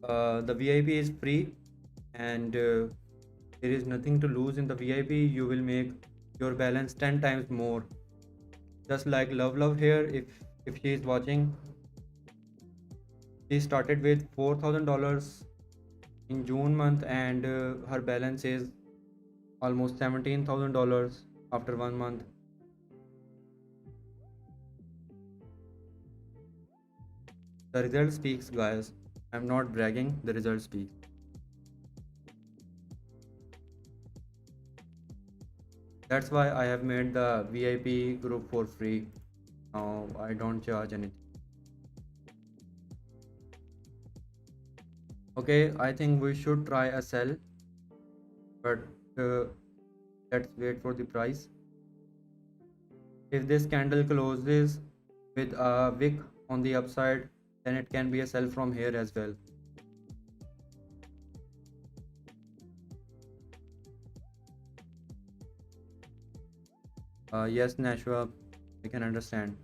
the VIP is free, and there is nothing to lose in the VIP. You will make your balance 10 times more. Just like Love here, if she is watching, she started with $4,000 in June month, and her balance is almost $17,000 after 1 month. The result speaks, guys. I'm not bragging, the result speaks. That's why I have made the VIP group for free. Now I don't charge anything. Okay, I think we should try a sell, but uh, let's wait for the price. If this candle closes with a wick on the upside, then it can be a sell from here as well. Yes, Nashua, I can understand.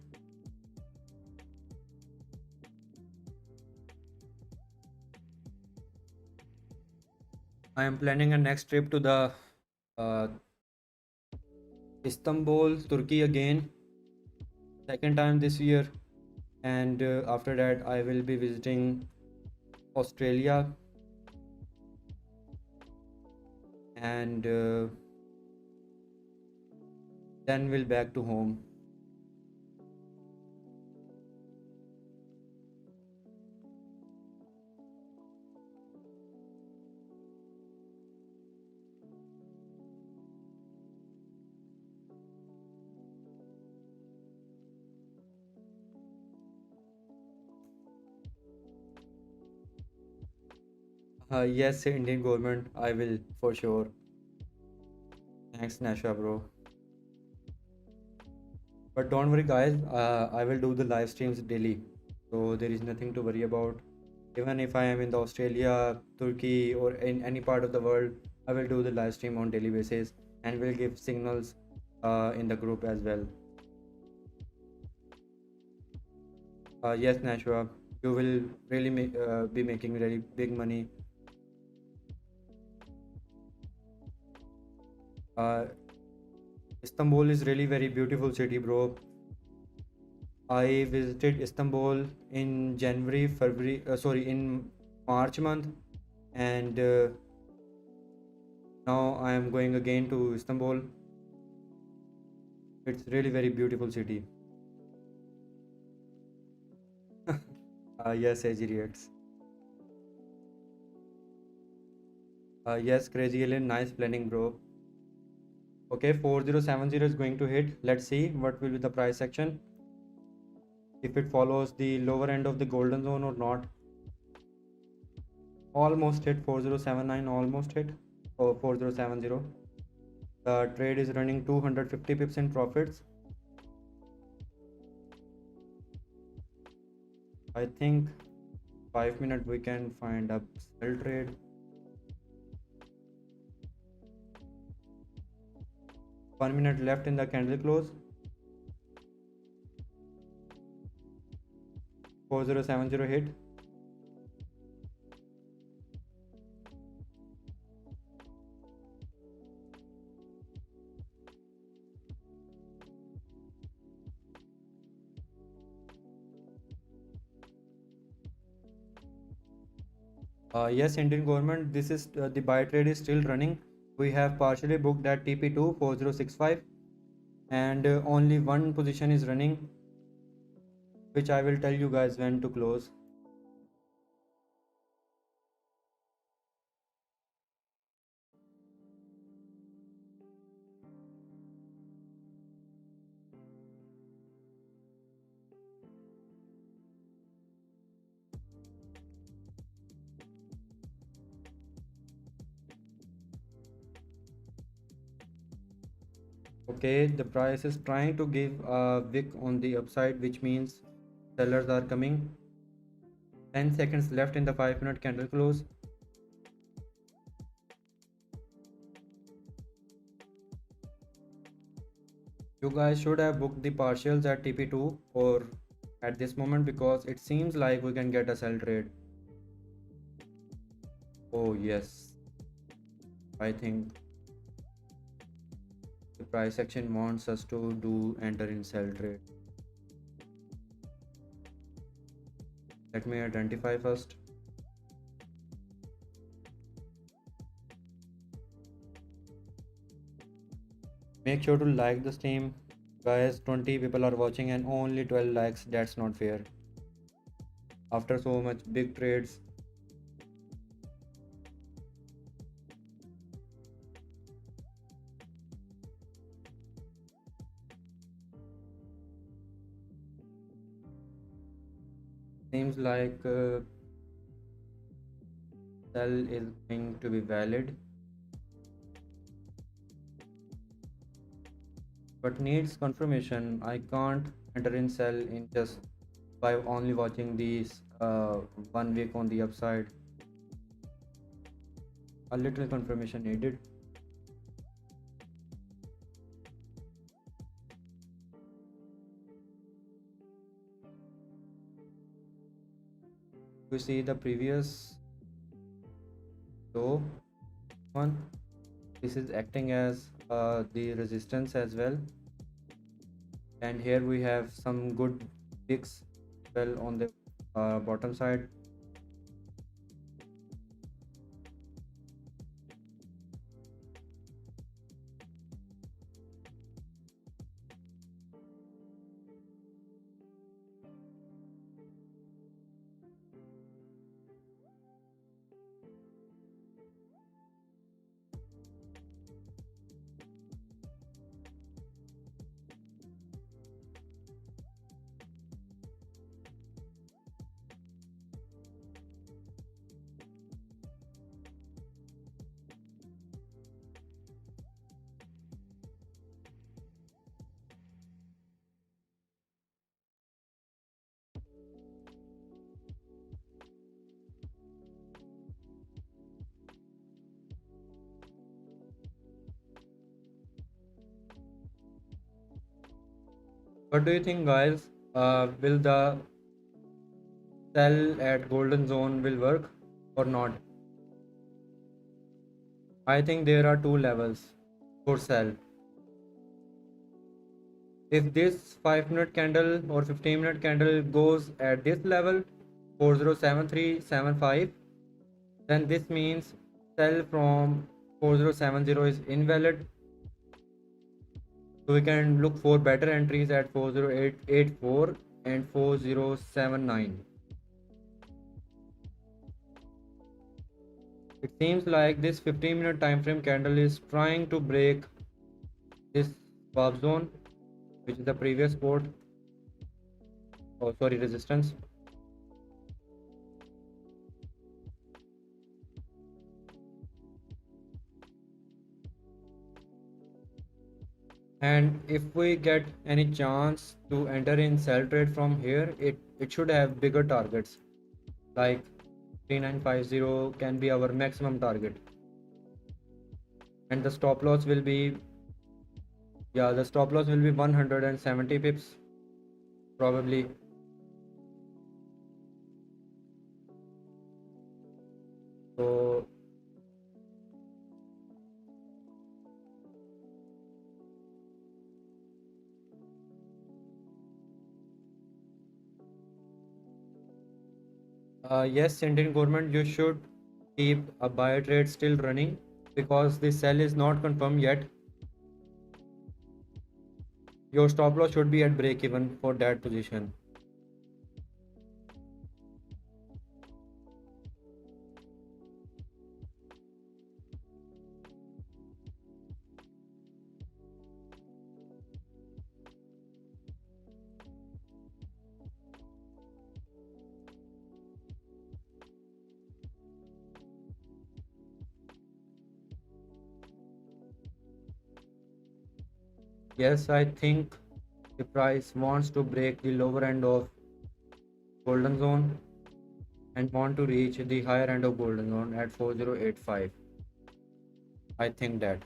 I am planning a next trip to the uh, Istanbul, Turkey again, second time this year, and after that I will be visiting Australia, and then we'll back to home. Yes, Indian government, I will for sure. Thanks, Nasha, bro. But don't worry, guys. I will do the live streams daily. so there is nothing to worry about. Even if I am in the Australia, Turkey, or in any part of the world, I will do the live stream on daily basis and will give signals in the group as well. Yes, Nashua, you will really be making really big money. Uh, Istanbul is really very beautiful city, bro. I visited Istanbul in in March month, and now I am going again to Istanbul. It's really very beautiful city. Yes, AG reacts. Yes, Crazy Alien, nice planning, bro. Okay, 4070 is going to hit. Let's see what will be the price action. If it follows the lower end of the golden zone or not. Almost hit 4079, almost hit. Oh, 4070. The trade is running 250 pips in profits. I think 5 minutes we can find a sell trade. 1 minute left in the candle close. 4070 hit. Yes, Indian government, this is the buy trade is still running. We have partially booked at TP2 4065, and only one position is running, which I will tell you guys when to close. Okay, the price is trying to give a wick on the upside, which means sellers are coming. 10 seconds left in the 5 minute candle close. You guys should have booked the partials at TP2 or at this moment, because it seems like we can get a sell trade. Oh yes, I think the price action wants us to do enter in sell trade. Let me identify first. Make sure to like the stream, guys. 20 people are watching and only 12 likes. That's not fair. After so much big trades, seems like sell is going to be valid, but needs confirmation. I can't enter in sell in just by only watching these 1 week on the upside. A little confirmation needed. You see the previous low one. This is acting as the resistance as well, and here we have some good picks well on the bottom side. What do you think, guys? Will the sell at golden zone will work or not? I think there are two levels for sell. If this 5-minute candle or 15-minute candle goes at this level 407375, then this means sell from 4070 is invalid. So we can look for better entries at 40884 and 4079. It seems like this 15-minute time frame candle is trying to break this swap zone, which is the previous support, oh sorry, resistance. And if we get any chance to enter in sell trade from here, it should have bigger targets, like 3950 can be our maximum target, and the stop loss will be, yeah, the stop loss will be 170 pips probably. So yes, Indian government, you should keep a buy trade still running because the sell is not confirmed yet. Your stop loss should be at break even for that position. Yes, I think the price wants to break the lower end of golden zone and want to reach the higher end of golden zone at 4085. I think that.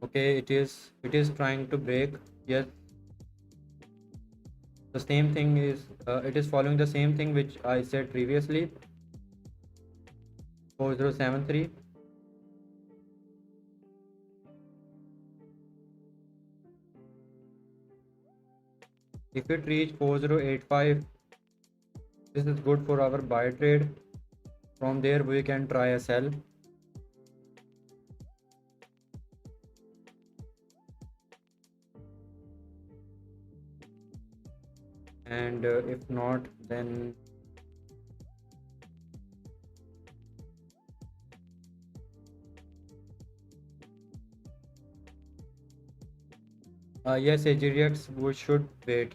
Okay, it is trying to break. Yes, the same thing is it is following the same thing which I said previously, 4073. If it reach 4085, this is good for our buy trade. From there we can try a sell. And if not, then yes, AGRX, we should wait.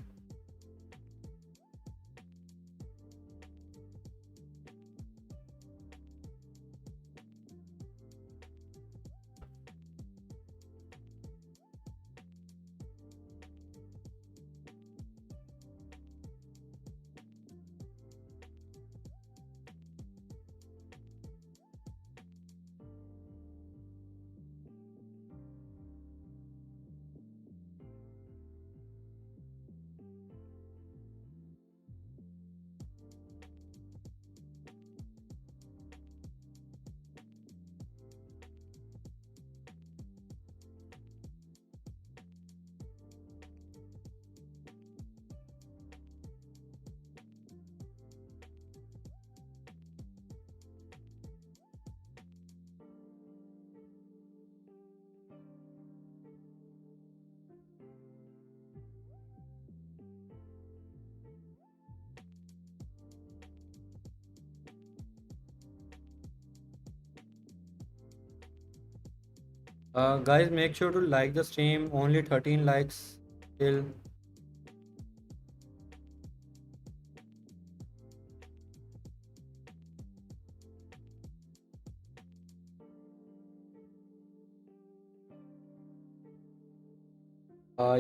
Guys, make sure to like the stream. Only 13 likes. Till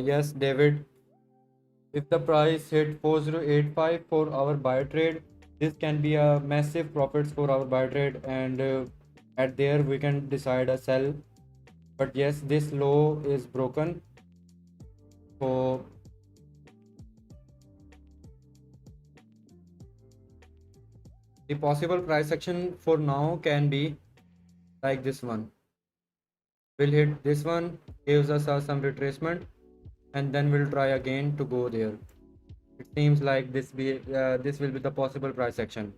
Yes, David. If the price hit 4085 for our buy trade, this can be a massive profits for our buy trade, and at there we can decide a sell. But yes, this low is broken. So the possible price action for now can be like this one. We'll hit this one, gives us some retracement, and then we'll try again to go there. It seems like this will be the possible price action.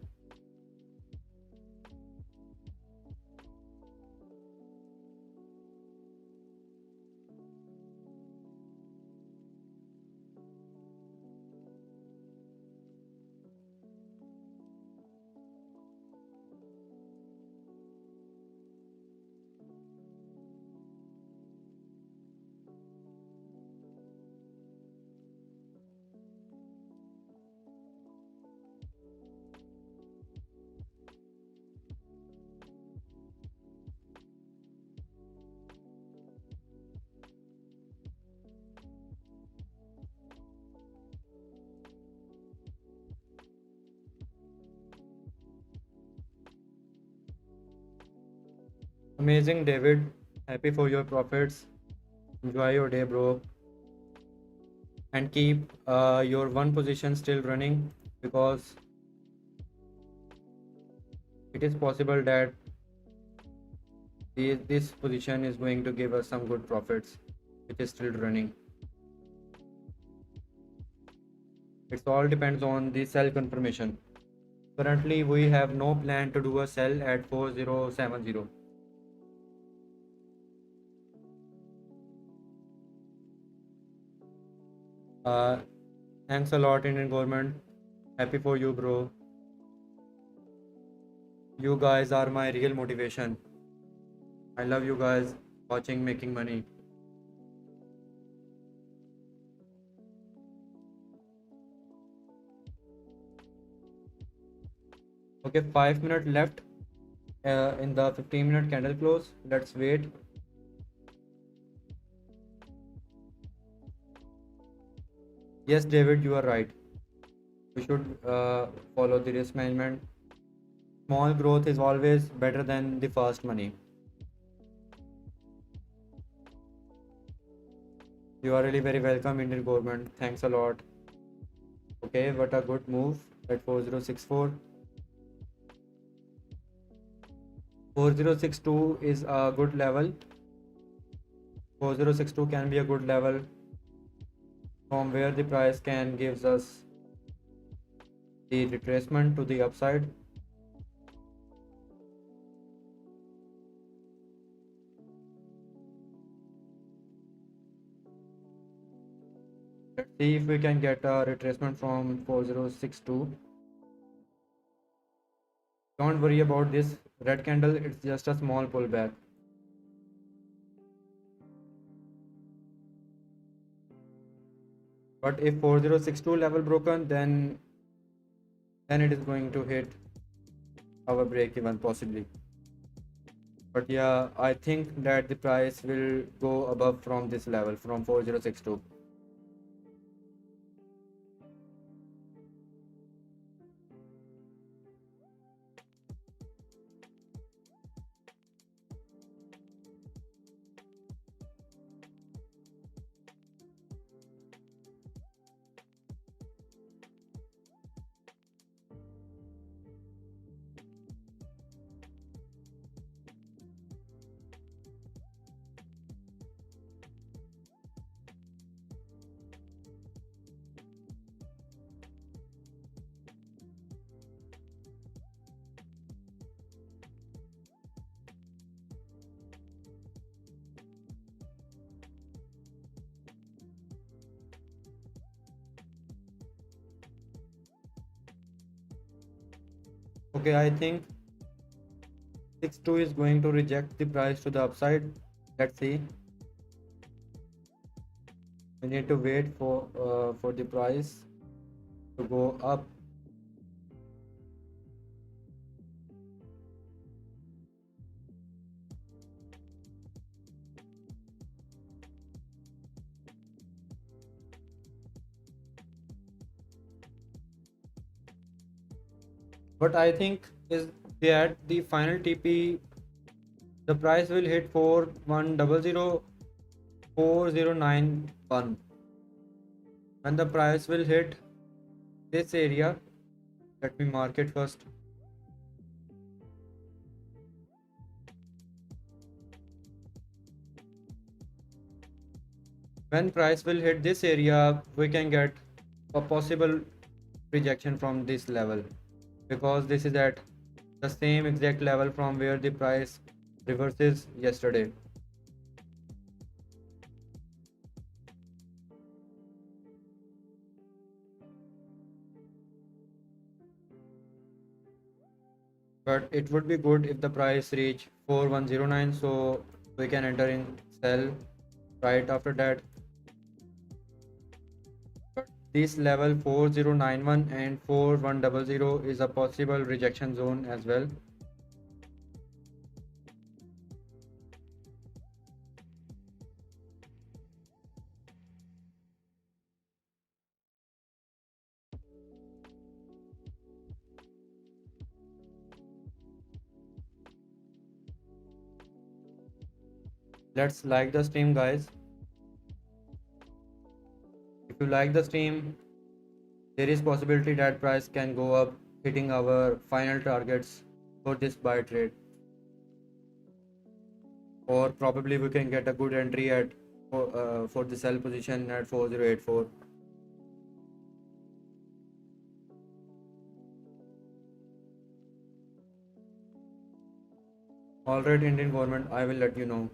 Amazing, David. Happy for your profits. Enjoy your day, bro. And keep your one position still running, because it is possible that this position is going to give us some good profits, which is still running. It all depends on the sell confirmation. Currently, we have no plan to do a sell at 4070. Uh, Thanks a lot, Indian government. Happy for you, bro. You guys are my real motivation. I love you guys watching Making Money. Okay, 5 minutes left in the 15-minute candle close. Let's wait. Yes, David, you are right. We should follow the risk management. Small growth is always better than the fast money. You are really very welcome, Indian government. Thanks a lot. Okay, what a good move at 4064. 4062 is a good level. 4062 can be a good level from where the price can gives us the retracement to the upside. Let's see if we can get a retracement from 4062. Don't worry about this red candle, it's just a small pullback. But if 4062 level broken, then it is going to hit our break even possibly. But yeah, I think that the price will go above from this level, from 4062. Okay, I think 62 is going to reject the price to the upside. Let's see. We need to wait for the price to go up. What I think is that the final TP, the price will hit 41004091. When the price will hit this area, let me mark it first. When price will hit this area, we can get a possible rejection from this level, because this is at the same exact level from where the price reverses yesterday. But it would be good if the price reach 4109, so we can enter in sell right after that. But this level 4091 and 4100 is a possible rejection zone as well. Let's like the stream, guys. If you like the stream, there is possibility that price can go up, hitting our final targets for this buy trade, or probably we can get a good entry at for the sell position at 4084. All right, Indian government, I will let you know.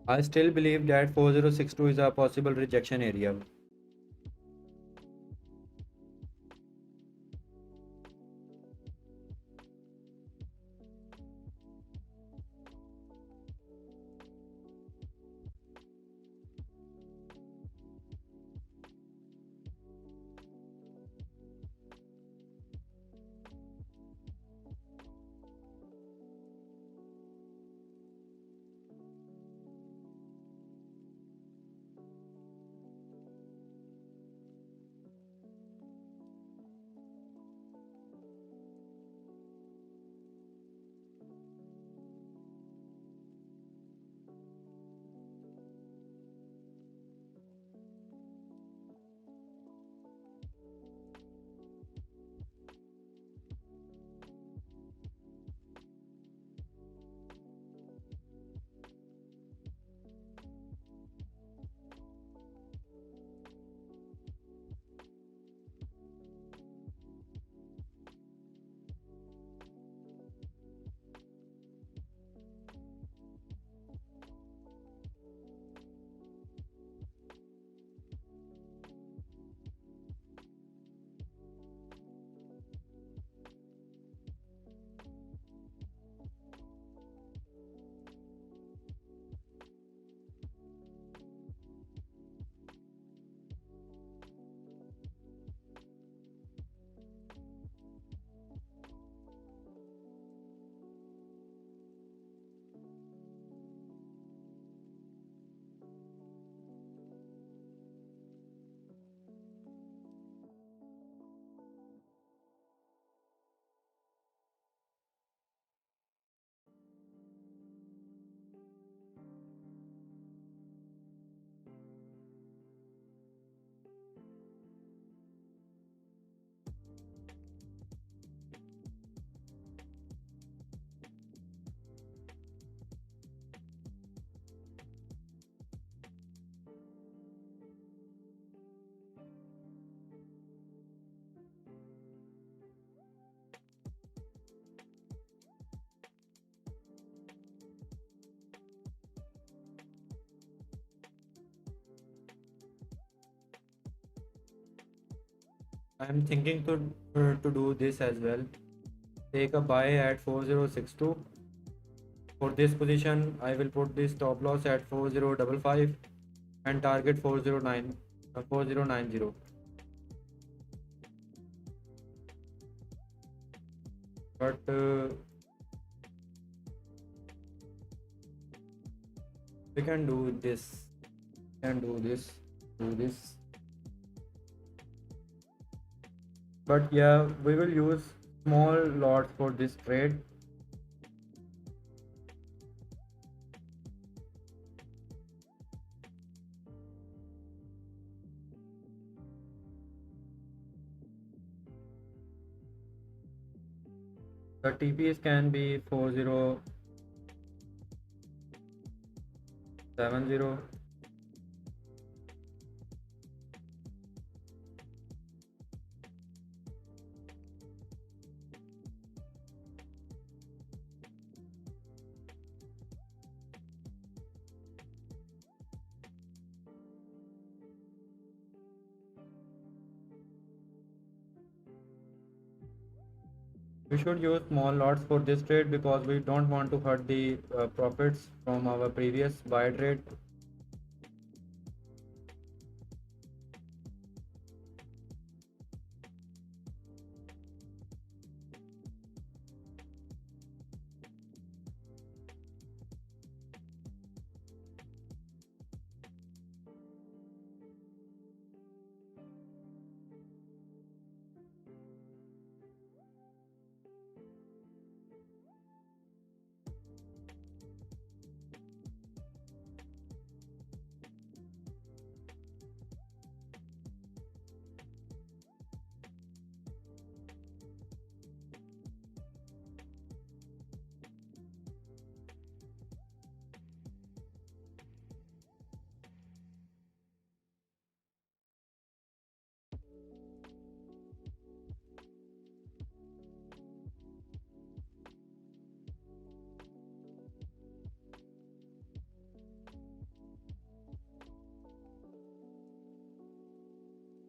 I still believe that 4062 is a possible rejection area. I am thinking to do this as well. Take a buy at 4062. For this position, I will put this stop loss at 4055. and target 409 4090. But we can do this, do this. But yeah, we will use small lots for this trade. The TPs can be 4070. We should use small lots for this trade because we don't want to hurt the profits from our previous buy trade.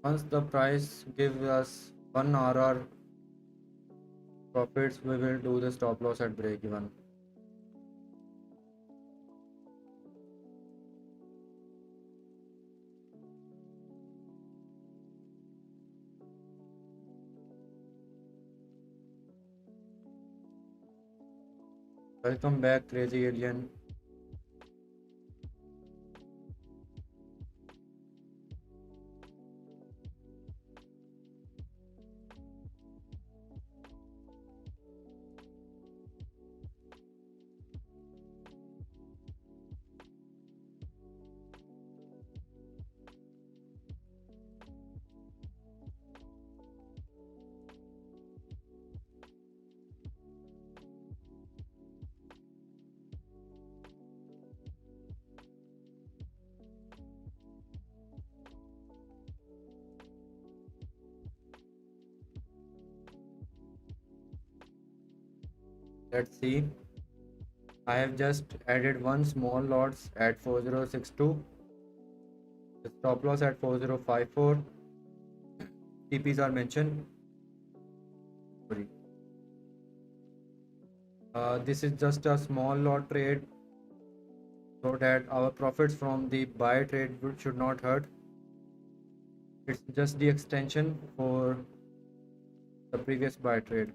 Once the price gives us 1 hour profits, we will do the stop loss at break even. Welcome back, crazy alien. Let's see. I have just added one small lots at 4062. The stop loss at 4054. TPs are mentioned. Sorry. This is just a small lot trade so that our profits from the buy trade should not hurt. It's just the extension for the previous buy trade.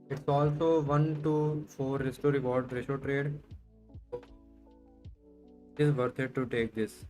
It's also 1 to 4 risk to reward ratio trade. So it is worth it to take this.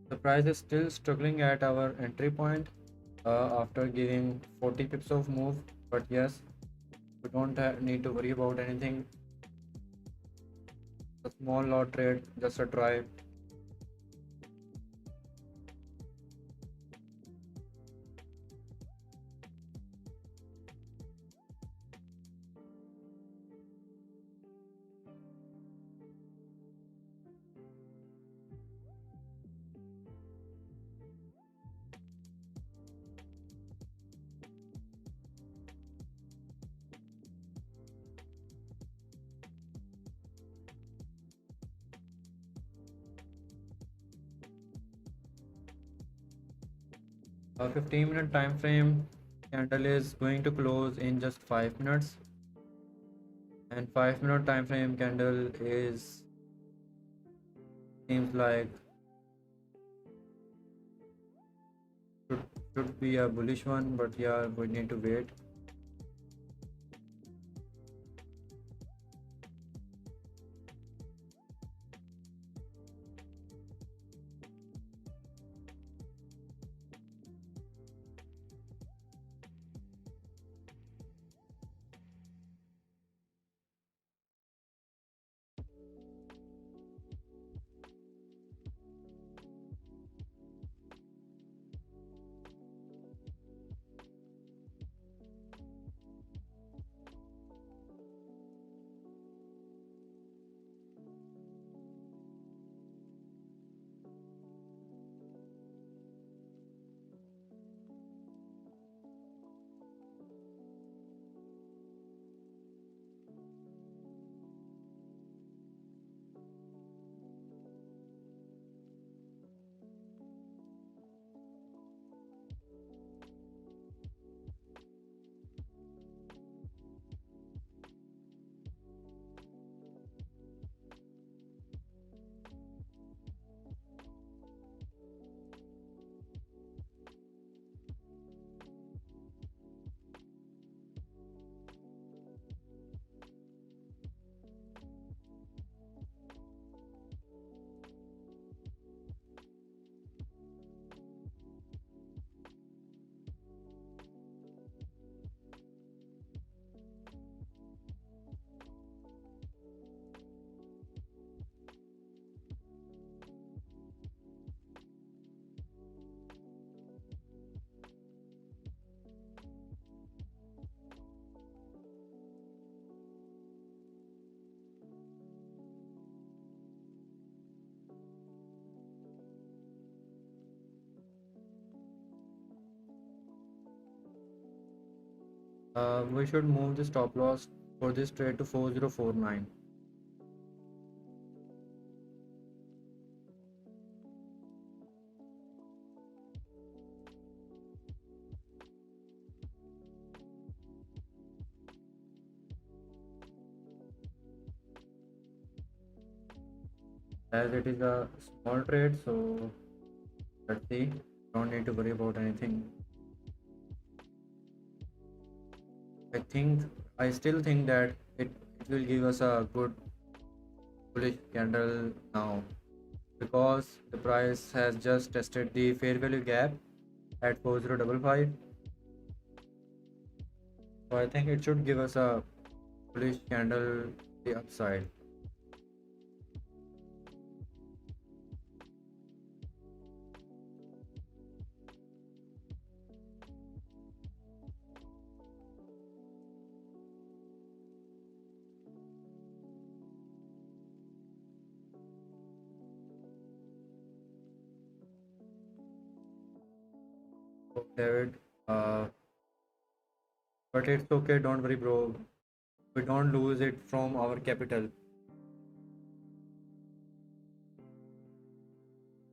The price is still struggling at our entry point after giving 40 pips of move, but yes, we don't need to worry about anything. A small lot trade, just a try. 15-minute time frame candle is going to close in just 5 minutes, and 5-minute time frame candle is seems like should, should be a bullish one, but yeah, we need to wait. We should move the stop loss for this trade to 4049. As it is a small trade, so let's see. Don't need to worry about anything. I still think that it will give us a good bullish candle now, because the price has just tested the fair value gap at 4055. So I think it should give us a bullish candle the upside. So, David, uh, but it's okay, don't worry, bro. We don't lose it from our capital.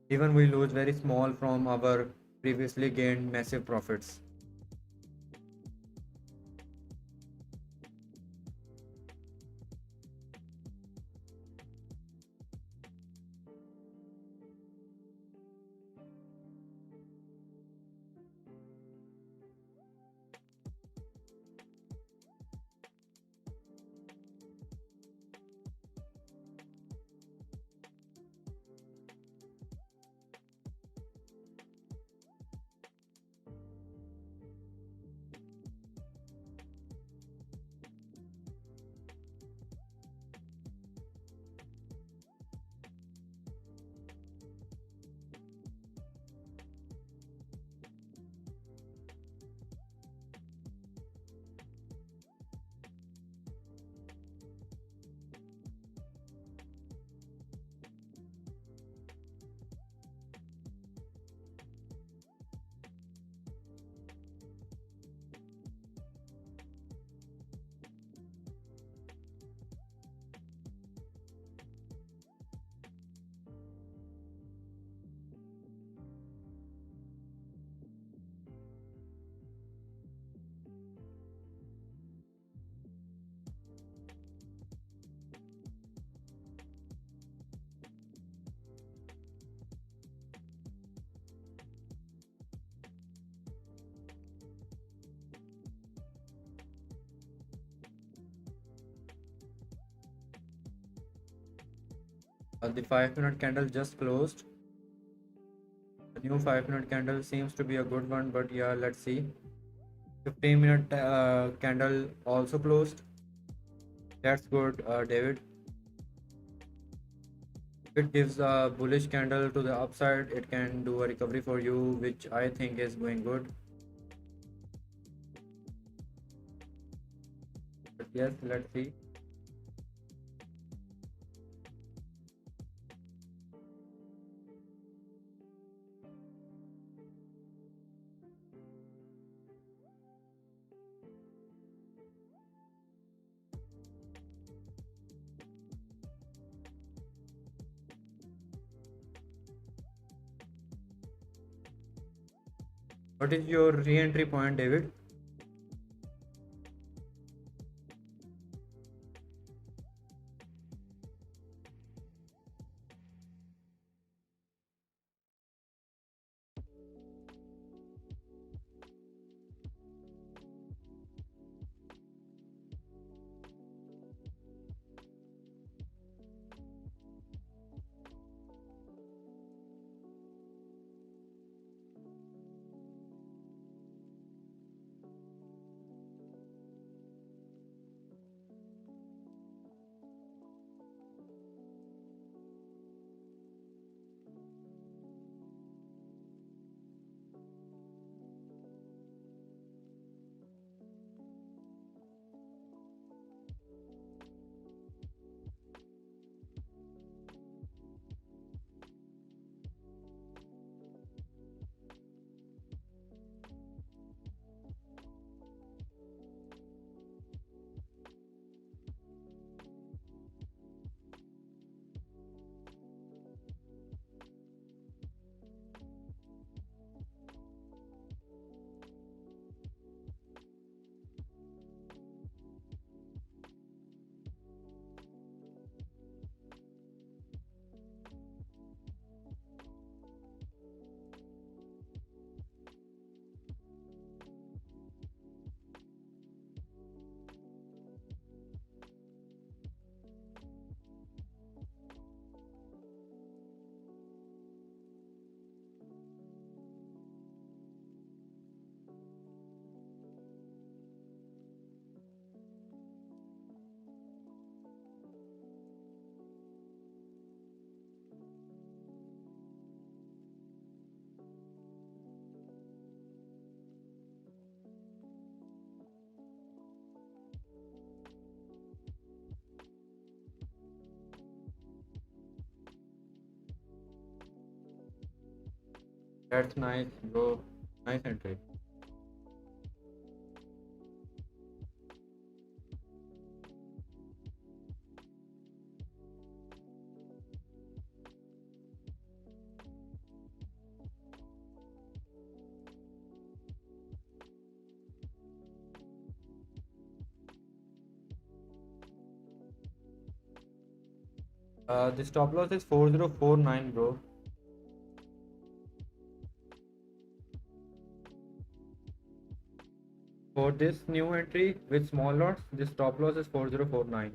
Even we lose very small from our previously gained massive profits. The 5-minute candle just closed. The new 5-minute candle seems to be a good one, but yeah, let's see. 15-minute candle also closed. That's good, David. If it gives a bullish candle to the upside, it can do a recovery for you, which I think is going good. But yes, let's see. What is your re-entry point, David? That's nice, bro. Nice entry. The stop loss is 4049, bro. For this new entry with small lots, the stop loss is 4049.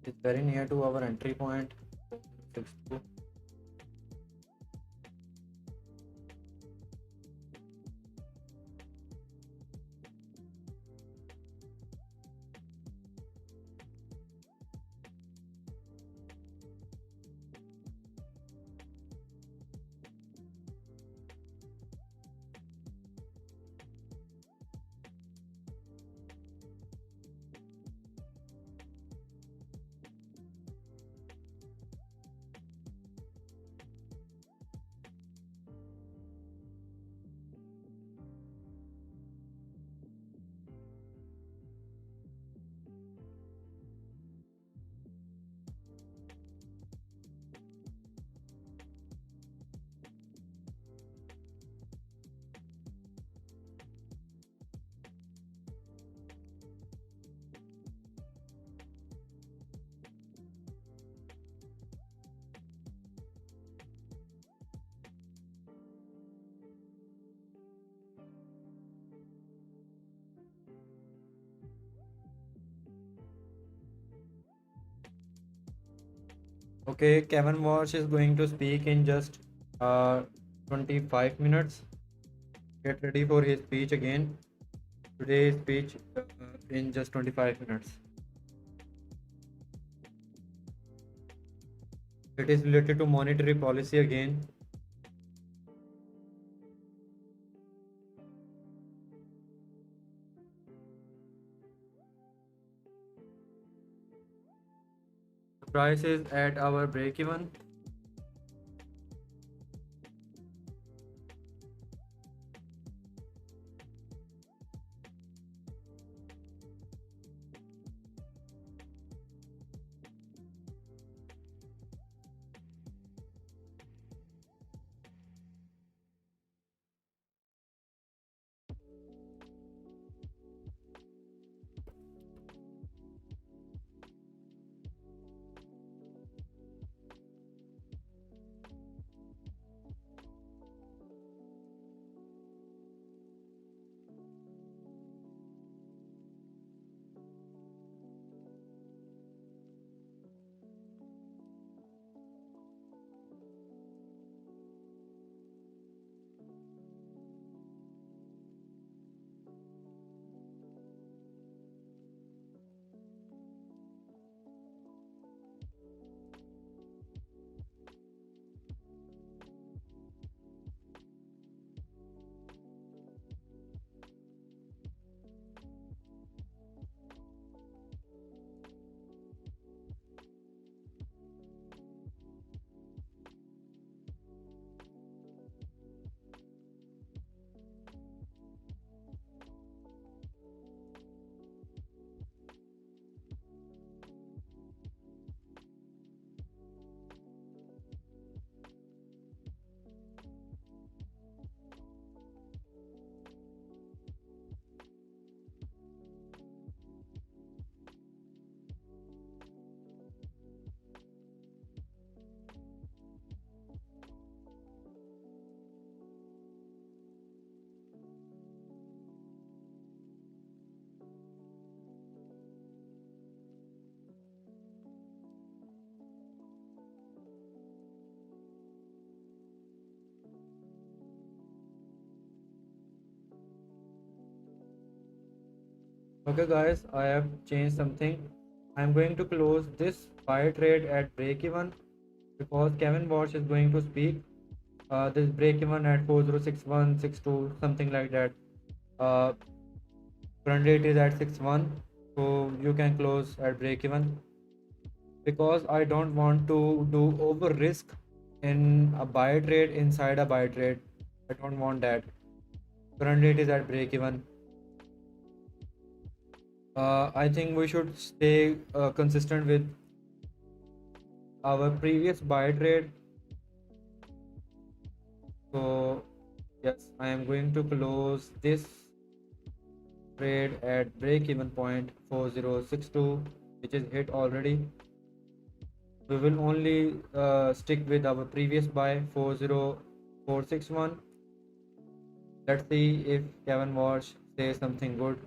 It's very near to our entry point. 62. Okay, Kevin Walsh is going to speak in just uh 25 minutes. Get ready for his speech again. Today's speech in just 25 minutes. It is related to monetary policy again. The price is at our break even. Okay guys, I have changed something. I'm going to close this buy trade at break even because Kevin Walsh is going to speak. This break even at 406162, something like that. Uh, Current rate is at 61, so you can close at break even because I don't want to do over risk in a buy trade inside a buy trade. I don't want that. Current rate is at break even. I think we should stay consistent with our previous buy trade. So yes, I am going to close this trade at break even point 4062, which is hit already. We will only stick with our previous buy 40461. Let's see if Kevin Walsh says something good.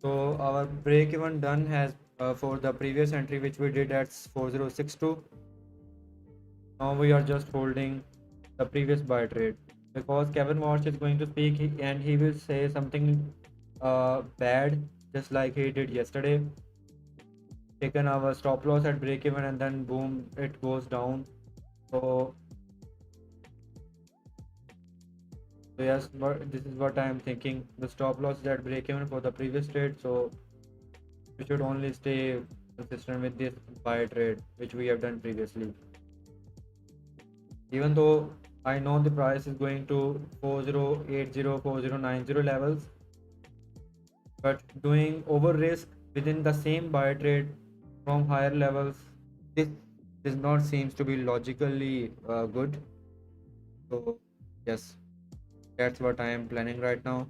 So our break even done has for the previous entry which we did at 4062. Now we are just holding the previous buy trade because Kevin Walsh is going to speak and he will say something bad just like he did yesterday. Taken our stop loss at break even and then boom, it goes down. So yes, but this is what I am thinking. The stop loss is at break even for the previous trade, so we should only stay consistent with this buy trade which we have done previously. Even though I know the price is going to 4080 4090 levels, but doing over risk within the same buy trade from higher levels, this does not seems to be logically good. So yes, that's what I am planning right now.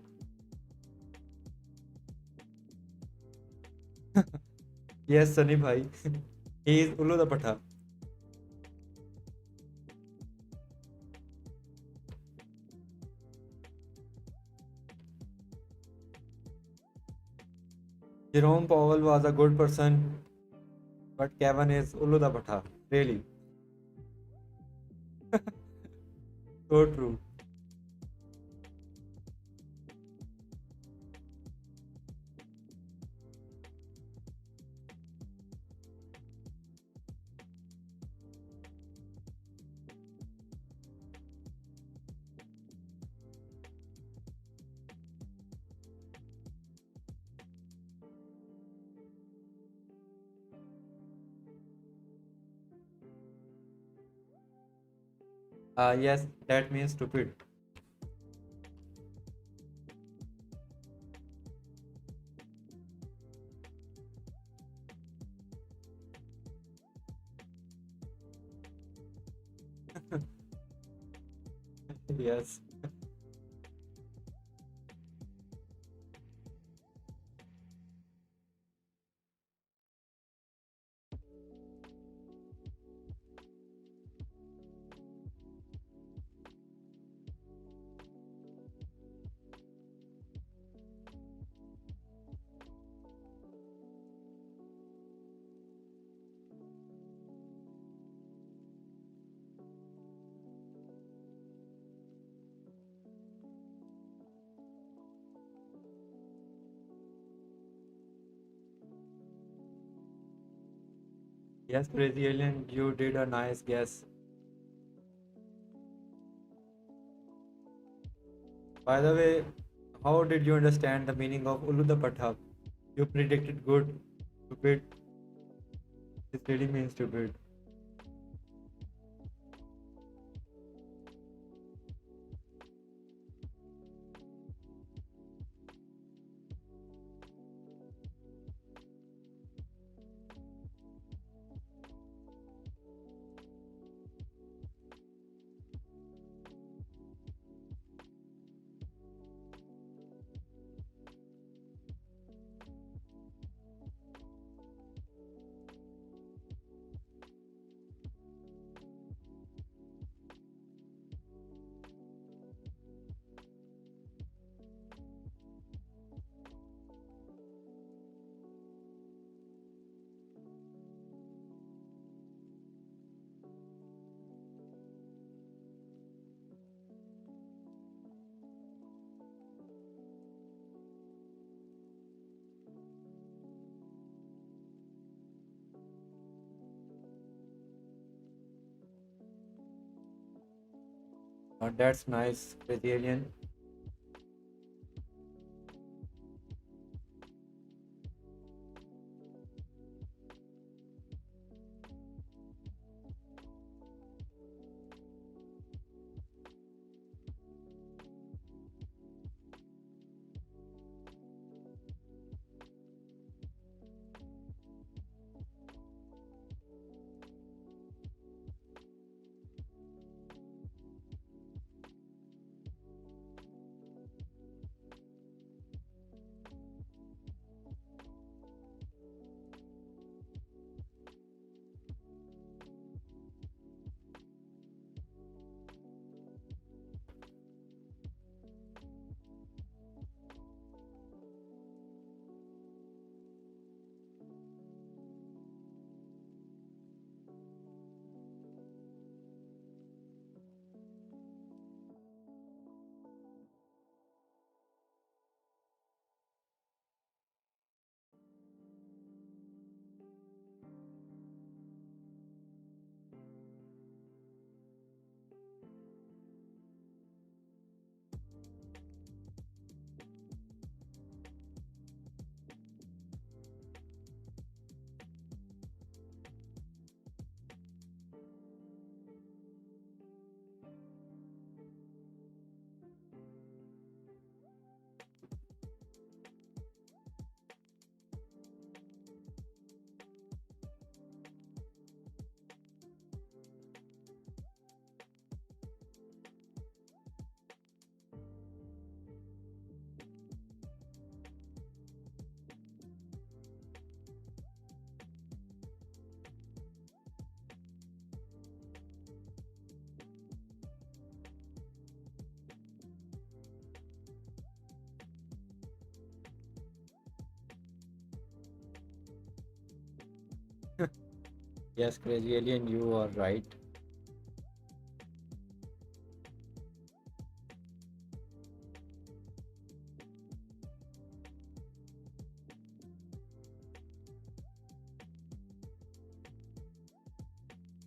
Yes, Sunny bhai. He is Ulu the Patha. Jerome Powell was a good person, but Kevin is Ulu the Patha. Really. So true. Yes, that means stupid. Yes. Yes, Brazilian, you did a nice guess. By the way, how did you understand the meaning of Ulu the Patha? You predicted good. Stupid. This really means stupid. That's nice, Brazilian. Yes, crazy alien, you are right.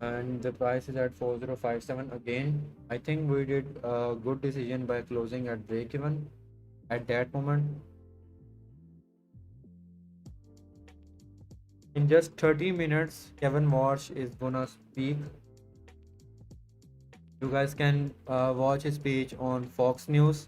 And the price is at 4057 again. I think we did a good decision by closing at break even at that moment. In just 30 minutes, Kevin Walsh is gonna speak. You guys can watch his speech on Fox News.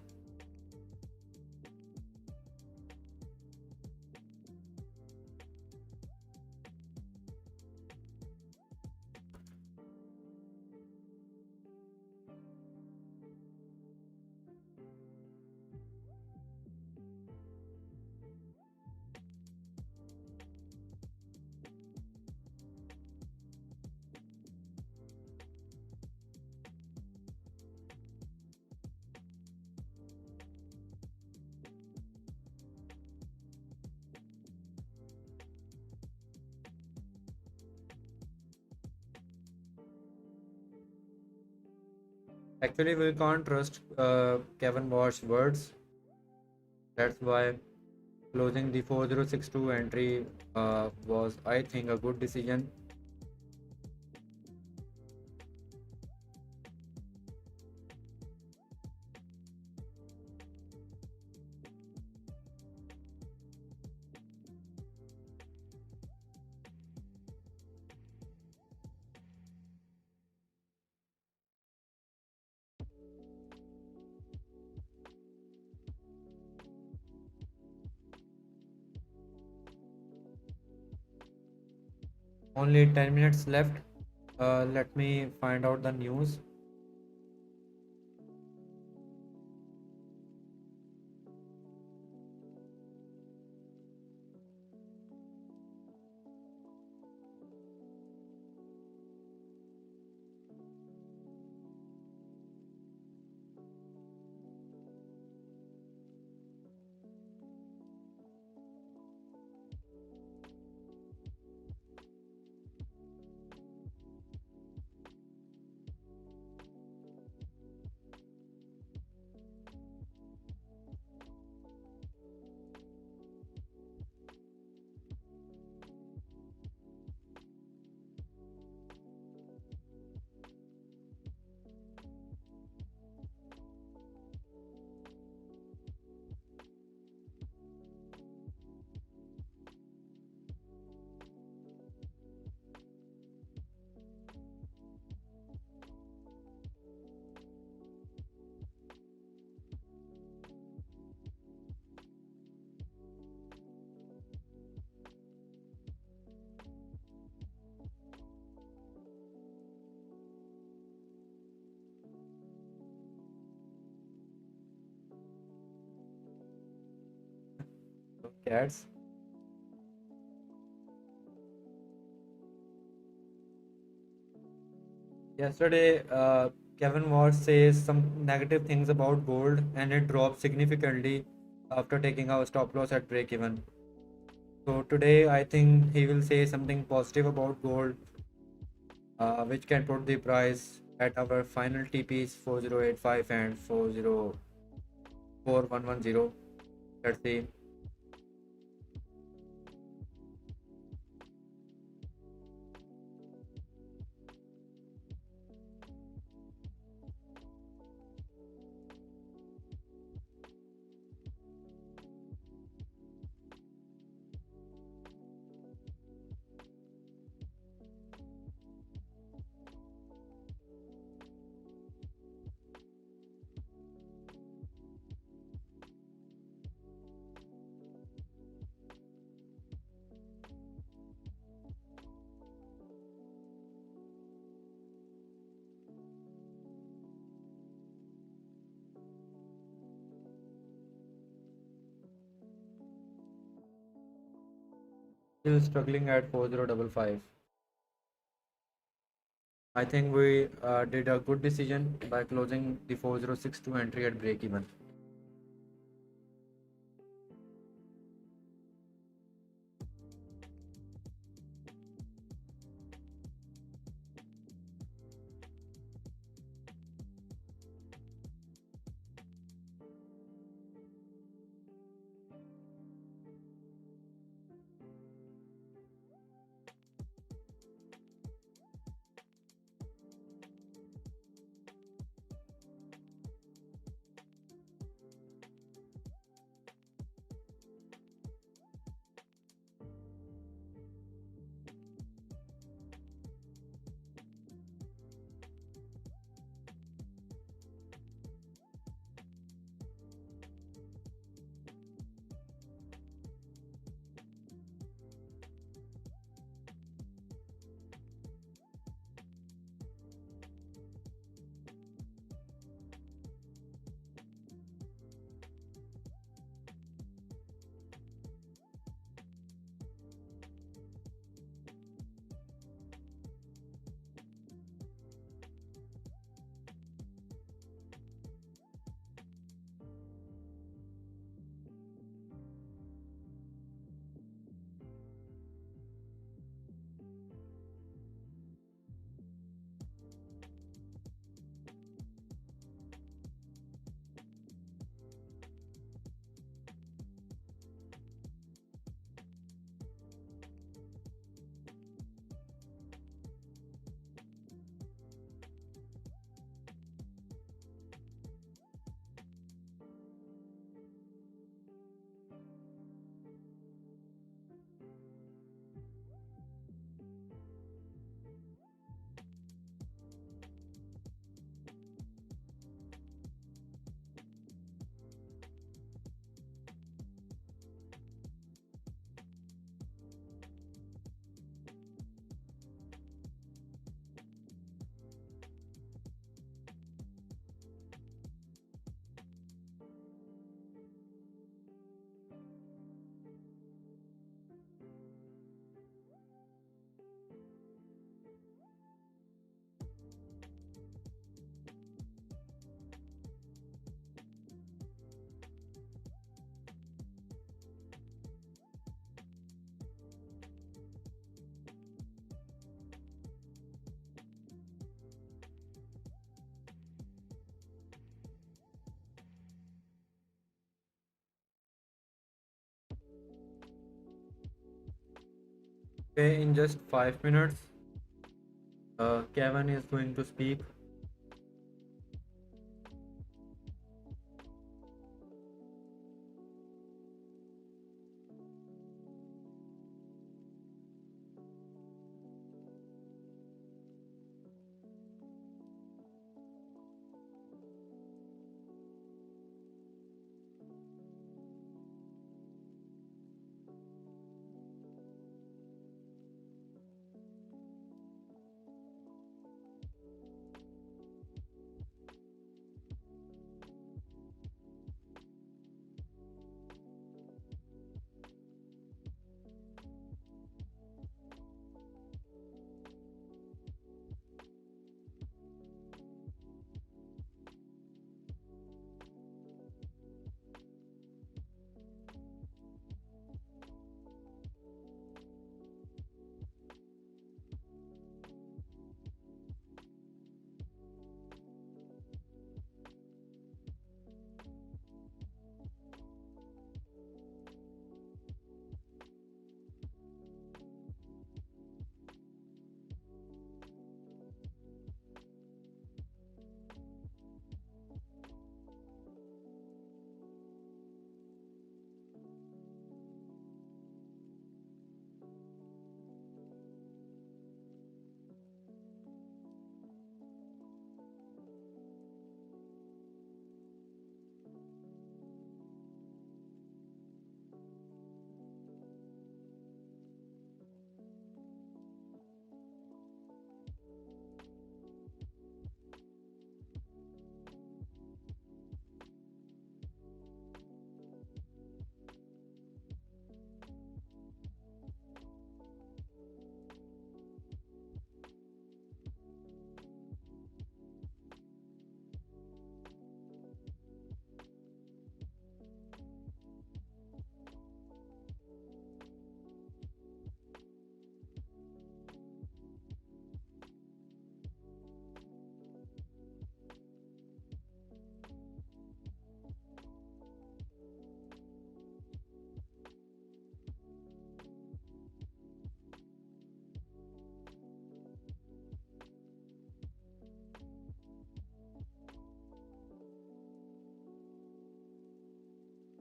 Actually, we can't trust Kevin Walsh's words. That's why closing the 4062 entry was, I think, a good decision. Only 10 minutes left. Let me find out the news. Cats. Yesterday, Kevin Walsh says some negative things about gold and it dropped significantly after taking our stop loss at break even. So today, I think he will say something positive about gold, which can put the price at our final TPs 4085 and 404110. Let's see. Still struggling at 4055. I think we did a good decision by closing the 4062 entry at break even. Okay, in just 5 minutes, Kevin is going to speak.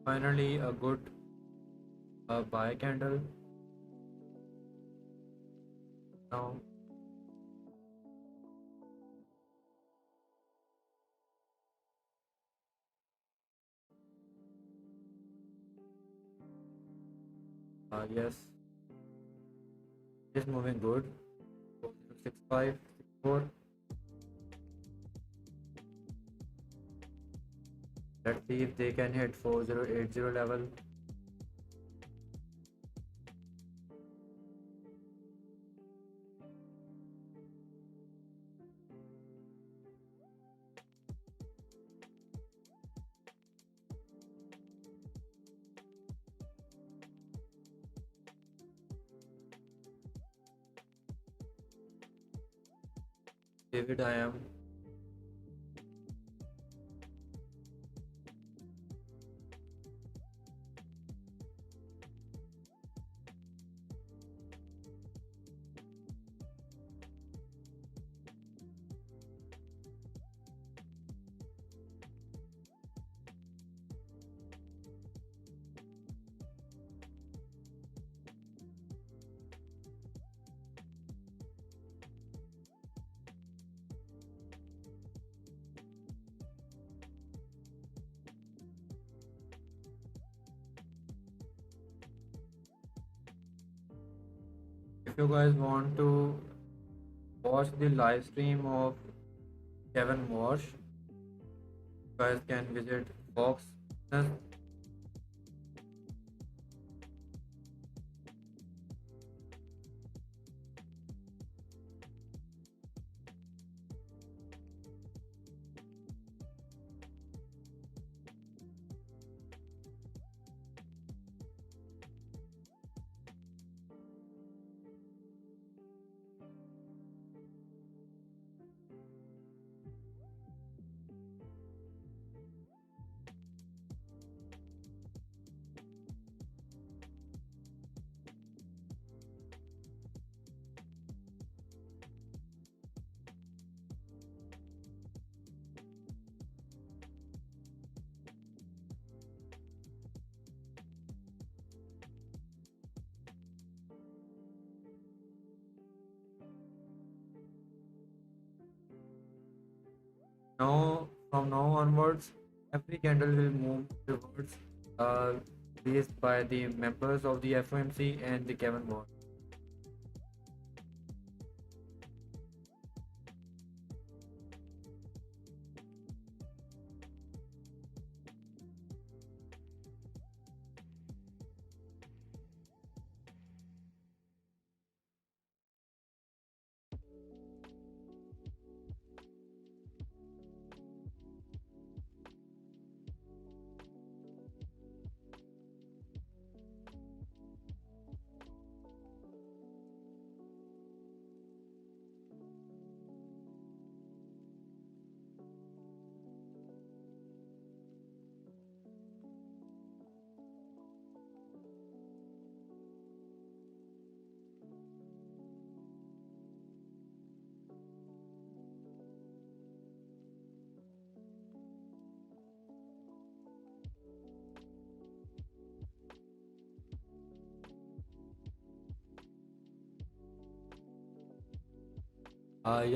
Finally, a good buy candle. Now, yes, it is moving good. 6065, 64. Let's see if they can hit 4080 level. David, I am. If you guys want to watch the live stream of Kevin Wash, you guys can visit Fox. Now, from now onwards, every candle will move rewards uh, based by the members of the FOMC and the Kevin board.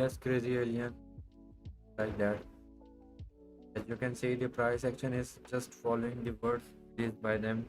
Yes, crazy alien, like that. As you can see, the price action is just following the words released by them.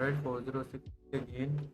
Right, 406 again.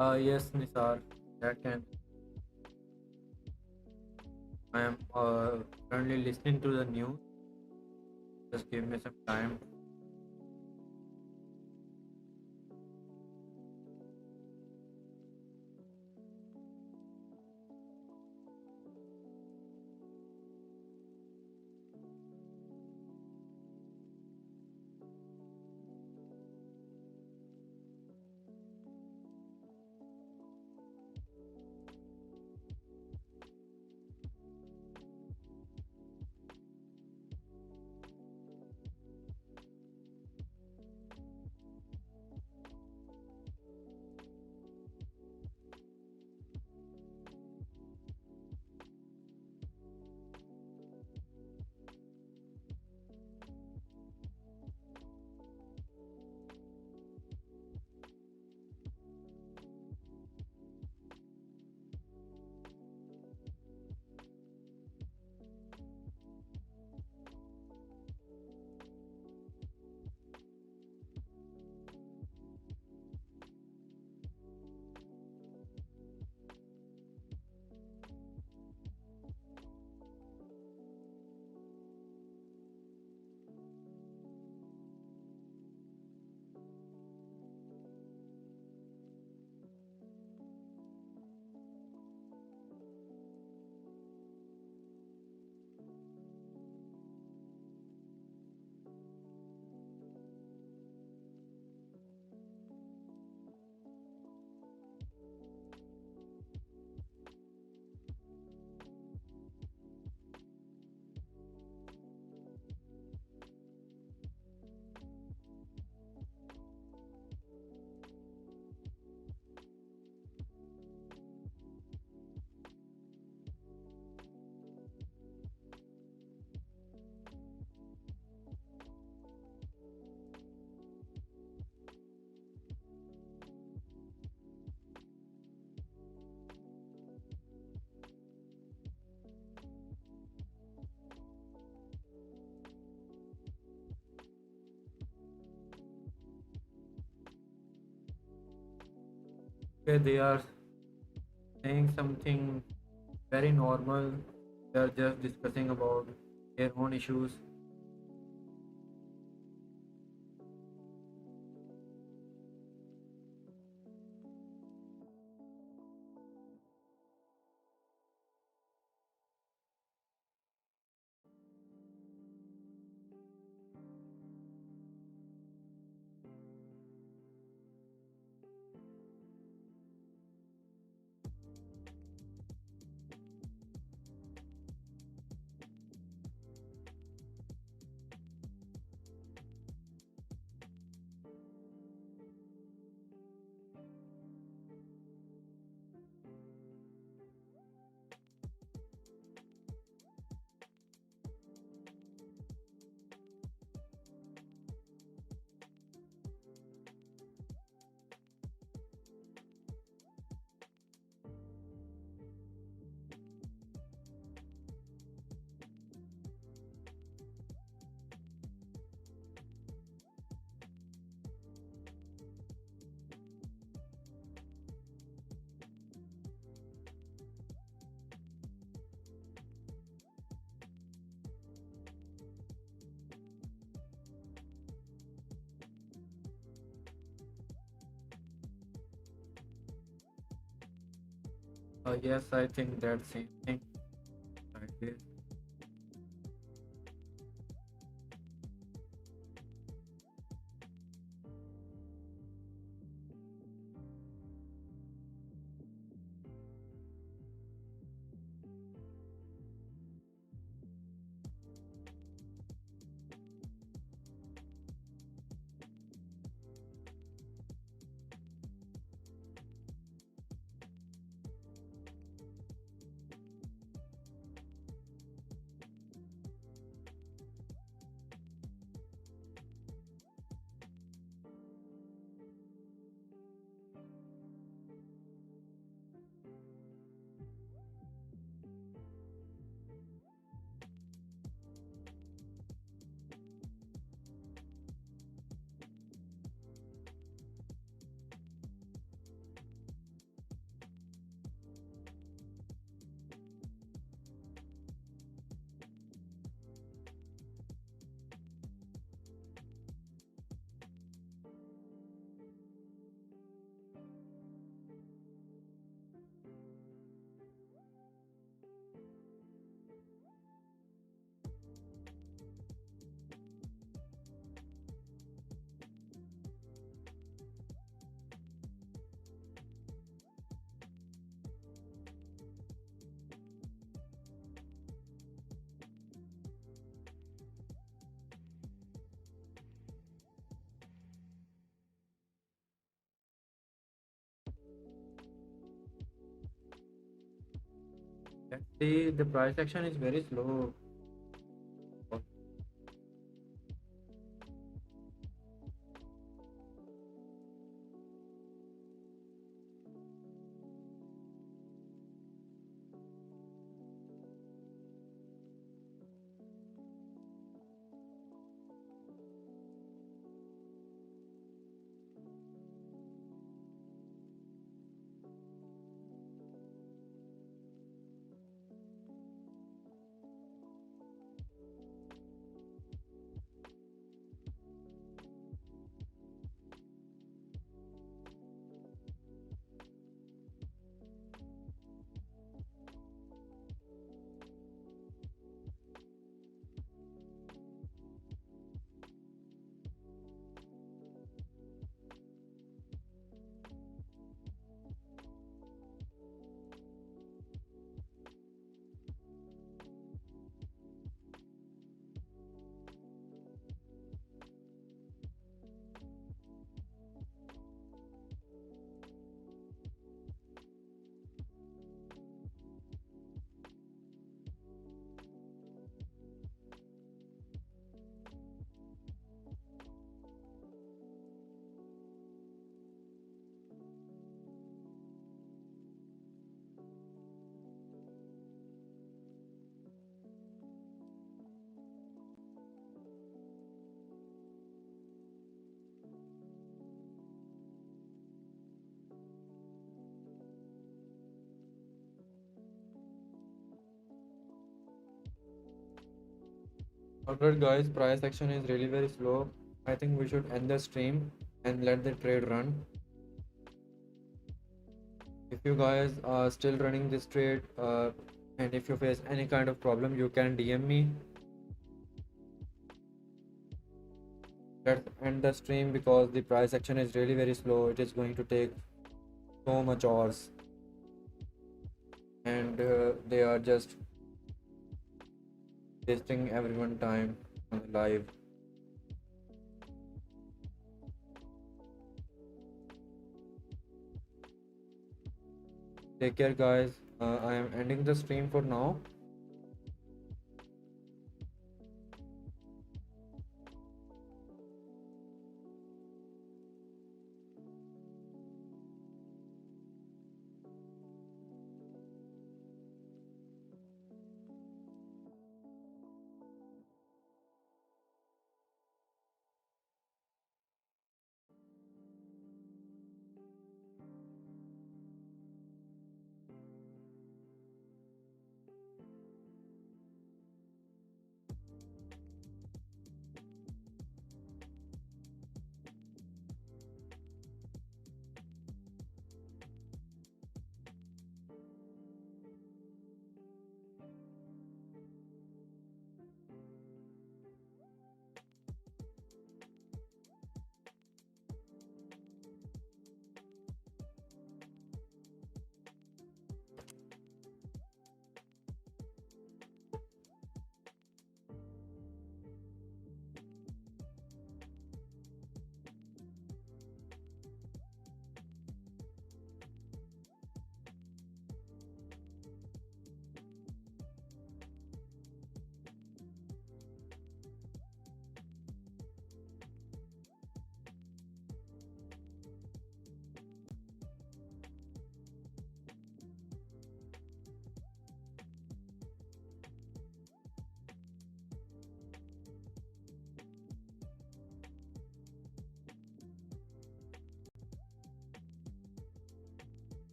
Yes, Nisar, that can. I am currently listening to the news. Just give me some time. Okay, they are saying something very normal. They are just discussing about their own issues. Yes, I think that same thing. Right there. Actually, the price action is very slow. Alright guys, price action is really very slow. I think we should end the stream and let the trade run. If you guys are still running this trade and if you face any kind of problem, you can DM me. Let's end the stream because the price action is really very slow. It is going to take so much hours and they are just wasting everyone time on the live. Take care guys. I am ending the stream for now.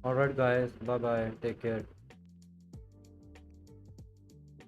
Alright guys, bye bye, take care.